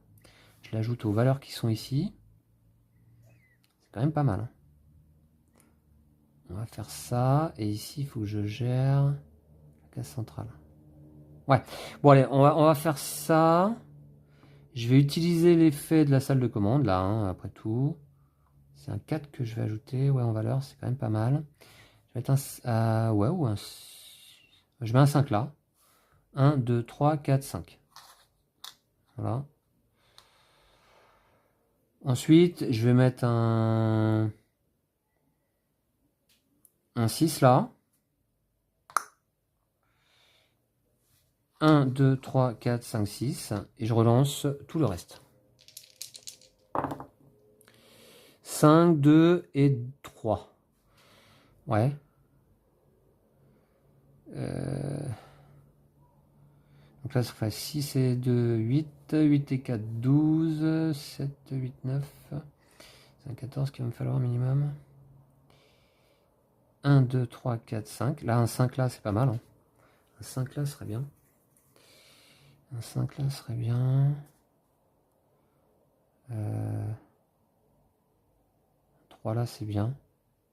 je l'ajoute aux valeurs qui sont ici. C'est quand même pas mal. Hein. On va faire ça. Et ici, il faut que je gère la case centrale. Ouais. Bon, allez, on va faire ça. Je vais utiliser l'effet de la salle de commande, là, hein, après tout. C'est un 4 que je vais ajouter. Ouais, en valeur, c'est quand même pas mal. Je vais mettre un... ouais, ou un... Je mets un 5 là. 1, 2, 3, 4, 5. Voilà. Ensuite, je vais mettre un un 6 là. 1, 2, 3, 4, 5, 6. Et je relance tout le reste. 5, 2 et 3. Ouais. Donc là, ça ferait 6 et 2, 8. 8 et 4, 12. 7, 8, 9. 5, 14 qu'il va me falloir minimum. 1, 2, 3, 4, 5. Là, un 5 là, c'est pas mal. Hein. Un 5 là serait bien. Un 5 là serait bien. 3 là, c'est bien.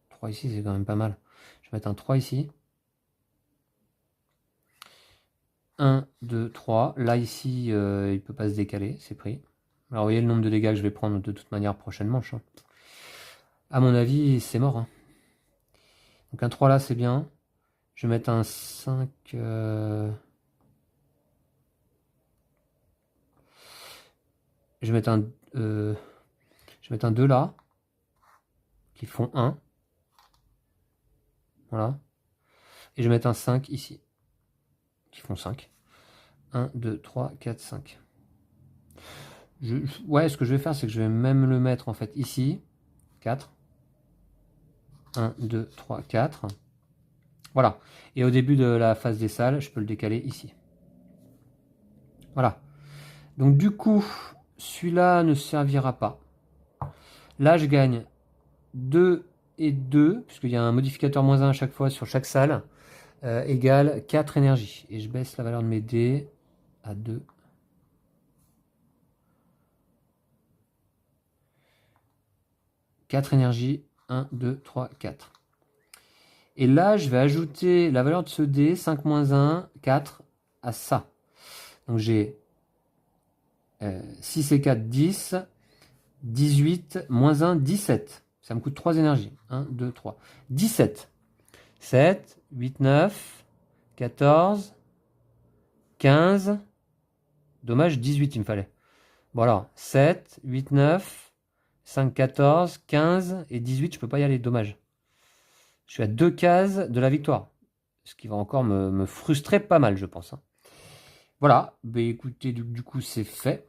3 ici, c'est quand même pas mal. Je vais mettre un 3 ici. 1, 2, 3. Là, ici, il ne peut pas se décaler, c'est pris. Alors, vous voyez le nombre de dégâts que je vais prendre de toute manière prochaine manche. Hein. À mon avis, c'est mort. Hein. Donc, un 3 là, c'est bien. Je vais mettre un 5. Je vais mettre un, je vais mettre un 2 là. Qui font 1. Voilà. Et je vais mettre un 5 ici. Qui font 5. 1, 2, 3, 4, 5. Ouais, ce que je vais faire, c'est que je vais même le mettre en fait ici. 4. 1, 2, 3, 4. Voilà. Et au début de la phase des salles, je peux le décaler ici. Voilà. Donc du coup, celui-là ne servira pas. Là, je gagne 2 et 2, puisqu'il y a un modificateur -1 à chaque fois sur chaque salle, égale 4 énergies. Et je baisse la valeur de mes dés à 2. Quatre énergies. 1, 2, 3, 4. Et là, je vais ajouter la valeur de ce dé, 5 -1, 4, à ça. Donc j'ai 6 et 4, 10, 18, -1, 17. Ça me coûte 3 énergies. 1, 2, 3. 17. 7, 8, 9, 14, 15. Dommage, 18 il me fallait. Voilà, 7, 8, 9, 5, 14, 15 et 18, je peux pas y aller, dommage. Je suis à 2 cases de la victoire. Ce qui va encore me frustrer pas mal, je pense. Hein. Voilà, bah écoutez, du coup, c'est fait.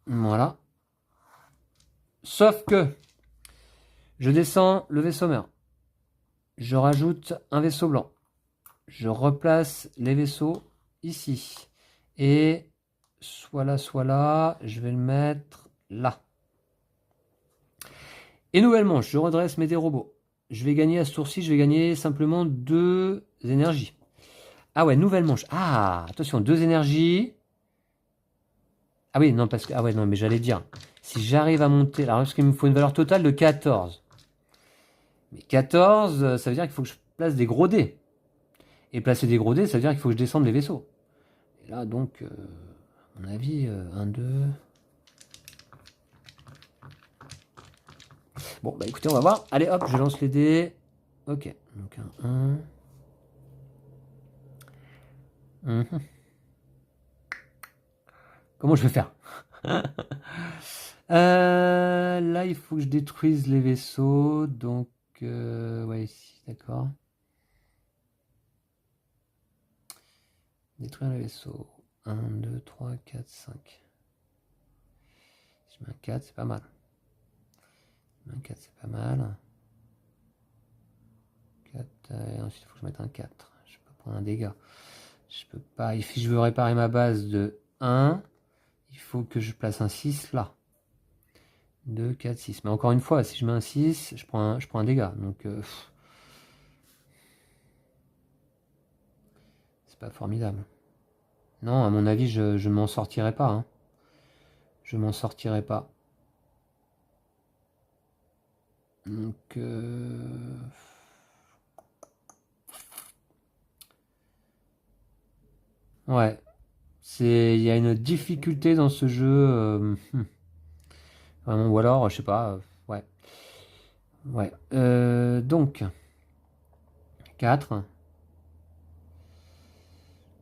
Voilà. Sauf que je descends le vaisseau mère. Je rajoute un vaisseau blanc. Je replace les vaisseaux ici. Et soit là, je vais le mettre là. Et nouvellement, je redresse mes dés robots. Je vais gagner à ce tour-ci, je vais gagner simplement 2 énergies. Ah ouais, nouvelle manche. Ah, attention, 2 énergies. Ah oui, non, parce que... Ah ouais, non, mais j'allais dire. Si j'arrive à monter... Alors, parce qu'il me faut une valeur totale de 14. Mais 14, ça veut dire qu'il faut que je place des gros dés. Et placer des gros dés, ça veut dire qu'il faut que je descende les vaisseaux. Et là, donc, à mon avis, 1, 2... Bon, bah écoutez, on va voir. Allez, hop, je lance les dés. Ok, donc un 1. Comment je vais faire? Là, il faut que je détruise les vaisseaux. Donc, ouais, ici, d'accord. Détruire les vaisseaux. 1, 2, 3, 4, 5. Si je mets un 4, c'est pas mal. Un 4, c'est pas mal. 4, et ensuite, il faut que je mette un 4. Je peux prendre un dégât. Je peux pas. Si je veux réparer ma base de 1, il faut que je place un 6 là. 2, 4, 6. Mais encore une fois, si je mets un 6, je prends un dégât. Donc, c'est pas formidable. Non, à mon avis, je ne m'en sortirai pas. Hein. Je m'en sortirai pas. Donc, ouais. Il y a une difficulté dans ce jeu. Vraiment, ou alors, je sais pas. Ouais. Ouais. Donc, 4.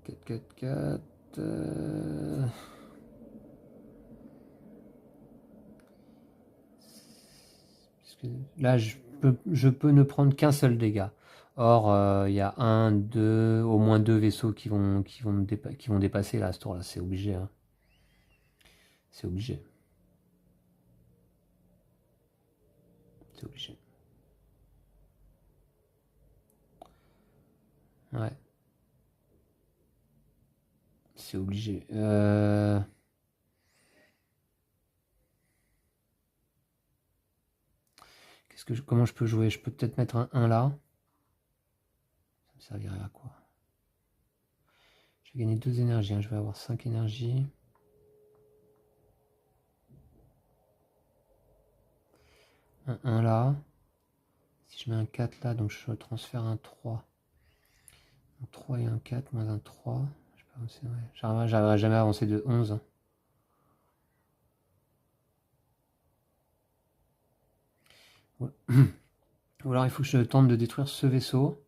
4, 4, 4. Là, je peux ne prendre qu'un seul dégât. Or, il y a au moins deux vaisseaux qui vont dépasser là, à ce tour-là. C'est obligé, hein. C'est obligé. C'est obligé. Ouais. C'est obligé. Comment je peux jouer? Je peux peut-être mettre un 1 là. Ça me servirait à quoi? Je vais gagner 2 énergies, hein. Je vais avoir 5 énergies. Un 1 là. Si je mets un 4 là, donc je transfère un 3. Un 3 et un 4, moins un 3. Je peux avancer, ouais. J'arriverai jamais à avancer de 11. Ouais. Ou alors il faut que je tente de détruire ce vaisseau.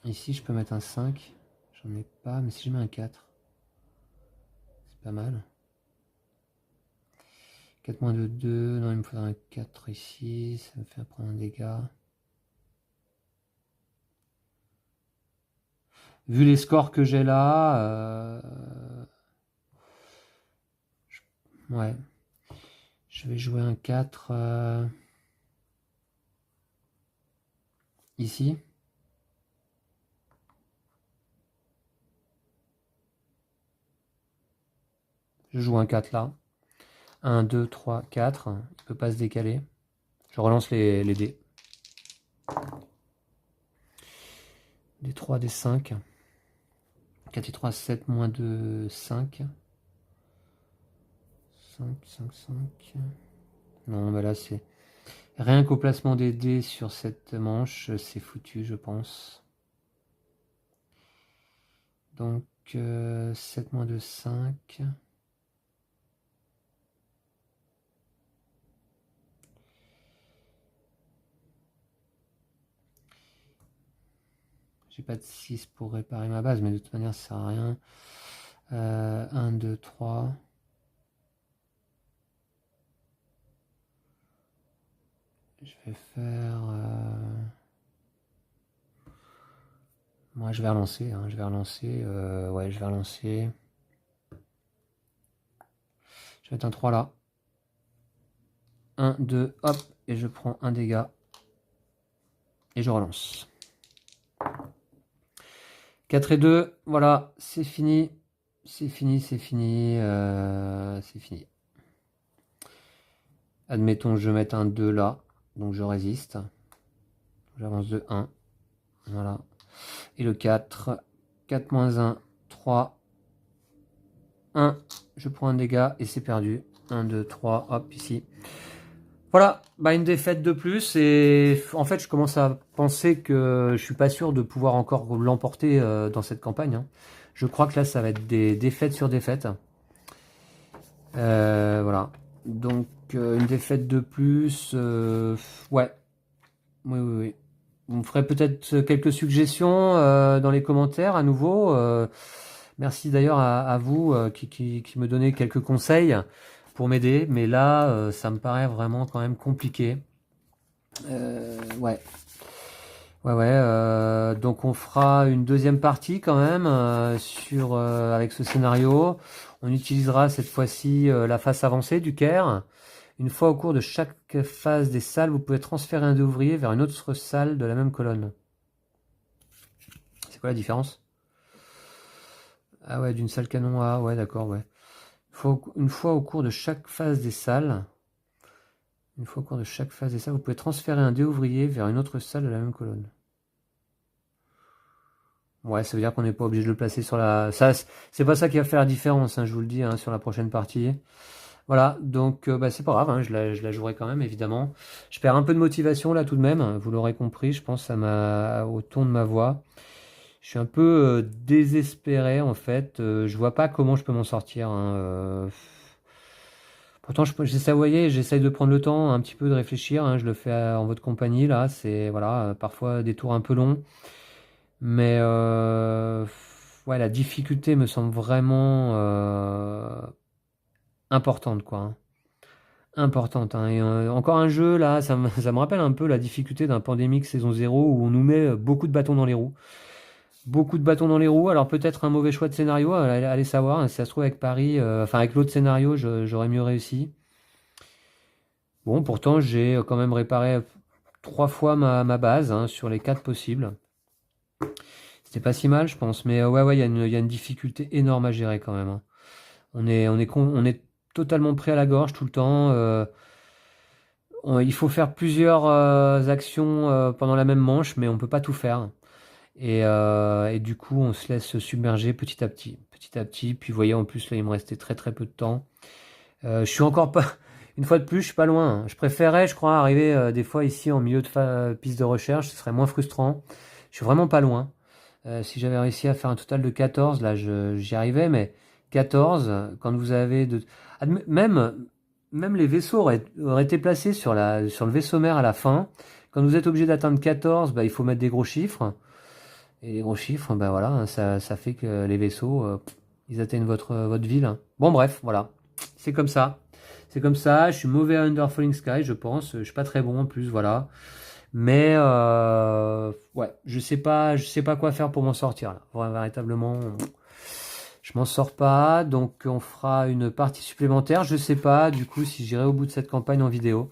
Ici je peux mettre un 5. J'en ai pas, mais si je mets un 4, c'est pas mal. 4 moins de 2, non il me faudra un 4 ici, ça me fait prendre un dégât. Vu les scores que j'ai là, ouais, je vais jouer un 4 ici. Je joue un 4 là. 1, 2, 3, 4. Il ne peut pas se décaler. Je relance les dés. Des 3, des 5. 4 et 3, 7, moins 2, 5. 5, 5, 5. Non, bah là c'est... Rien qu'au placement des dés sur cette manche, c'est foutu, je pense. Donc, 7 moins 2, 5. J'ai pas de 6 pour réparer ma base, mais de toute manière, ça sert à rien. 1, 2, 3. Je vais faire... Moi, je vais relancer. Hein, je vais relancer. Ouais, je vais relancer. Je vais mettre un 3 là. 1, 2, hop. Et je prends un dégât. Et je relance. 4 et 2. Voilà, c'est fini. C'est fini, c'est fini. C'est fini. Admettons que je mette un 2 là. Donc je résiste. J'avance de 1. Voilà. Et le 4. 4 moins 1. 3. 1. Je prends un dégât et c'est perdu. 1, 2, 3. Hop, ici. Voilà, bah une défaite de plus. Et en fait, je commence à penser que je suis pas sûr de pouvoir encore l'emporter dans cette campagne. Hein. Je crois que là, ça va être des défaites sur défaites. Voilà. Donc, une défaite de plus. Ouais. Oui, oui, oui. Vous me ferez peut-être quelques suggestions dans les commentaires à nouveau. Merci d'ailleurs à vous qui me donnez quelques conseils pour m'aider. Mais là, ça me paraît vraiment quand même compliqué. Ouais. Ouais, ouais. Donc on fera une deuxième partie quand même avec ce scénario. On utilisera cette fois-ci la face avancée du Caire. Une fois au cours de chaque phase des salles, vous pouvez transférer un dé ouvrier vers une autre salle de la même colonne. C'est quoi la différence? Ah ouais, d'une salle canon A, ouais, d'accord, ouais. Une fois au cours de chaque phase des salles, vous pouvez transférer un dé ouvrier vers une autre salle de la même colonne. Ouais, ça veut dire qu'on n'est pas obligé de le placer sur la... Ça, c'est pas ça qui va faire la différence, hein, je vous le dis, hein, sur la prochaine partie. Voilà, donc bah, c'est pas grave, hein, je la jouerai quand même, évidemment. Je perds un peu de motivation là tout de même, vous l'aurez compris, je pense au ton de ma voix. Je suis un peu désespéré en fait, je vois pas comment je peux m'en sortir. Hein, Pourtant, j'essaye de prendre le temps un petit peu de réfléchir, hein, je le fais en votre compagnie là, c'est voilà, parfois des tours un peu longs. Mais ouais, la difficulté me semble vraiment importante, quoi, hein. Importante, hein. Et, encore un jeu, là, ça me rappelle un peu la difficulté d'un Pandémique saison 0 où on nous met beaucoup de bâtons dans les roues. Beaucoup de bâtons dans les roues, alors peut-être un mauvais choix de scénario, allez savoir, hein, si ça se trouve avec Paris, enfin avec l'autre scénario, j'aurais mieux réussi. Bon, pourtant j'ai quand même réparé 3 fois ma base, hein, sur les 4 possibles. C'était pas si mal, je pense, mais ouais, il y a une difficulté énorme à gérer quand même, hein. On est totalement pris à la gorge tout le temps. Il faut faire plusieurs actions pendant la même manche, mais on peut pas tout faire. Et du coup, on se laisse submerger petit à petit. Petit à petit. Puis, vous voyez, en plus, là, il me restait très très peu de temps. Je suis encore pas. Une fois de plus, je suis pas loin, hein. Je préférais, je crois, arriver des fois ici en milieu de piste de recherche. Ce serait moins frustrant. Je suis vraiment pas loin. Si j'avais réussi à faire un total de 14, là, j'y arrivais, mais 14, quand vous avez de. Même les vaisseaux auraient été placés sur le vaisseau mère à la fin. Quand vous êtes obligé d'atteindre 14, bah, il faut mettre des gros chiffres. Et les gros chiffres, ben voilà, hein, ça fait que les vaisseaux, ils atteignent votre ville. Bon, bref, voilà. C'est comme ça. C'est comme ça. Je suis mauvais à Under Falling Sky, je pense. Je suis pas très bon en plus, voilà. Mais ouais, je sais pas quoi faire pour m'en sortir là. Véritablement, je m'en sors pas. Donc on fera une partie supplémentaire. Je sais pas du coup si j'irai au bout de cette campagne en vidéo.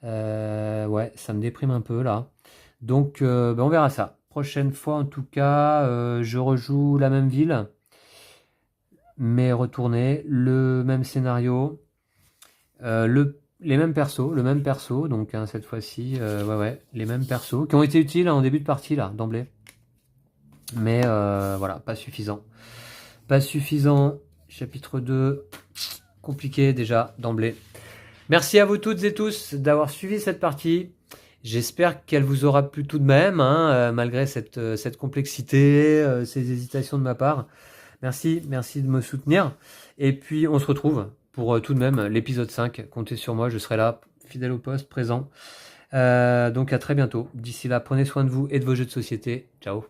Ouais, ça me déprime un peu là. Donc ben, on verra ça. Prochaine fois en tout cas, je rejoue la même ville, mais retourné, le même scénario, les mêmes persos, le même perso, donc hein, cette fois-ci, ouais, les mêmes persos qui ont été utiles en début de partie là, d'emblée. Mais voilà, pas suffisant. Pas suffisant. Chapitre 2, compliqué déjà d'emblée. Merci à vous toutes et tous d'avoir suivi cette partie. J'espère qu'elle vous aura plu tout de même, hein, malgré cette complexité, ces hésitations de ma part. Merci de me soutenir. Et puis on se retrouve pour tout de même l'épisode 5. Comptez sur moi, je serai là, fidèle au poste, présent. Donc à très bientôt. D'ici là, prenez soin de vous et de vos jeux de société. Ciao.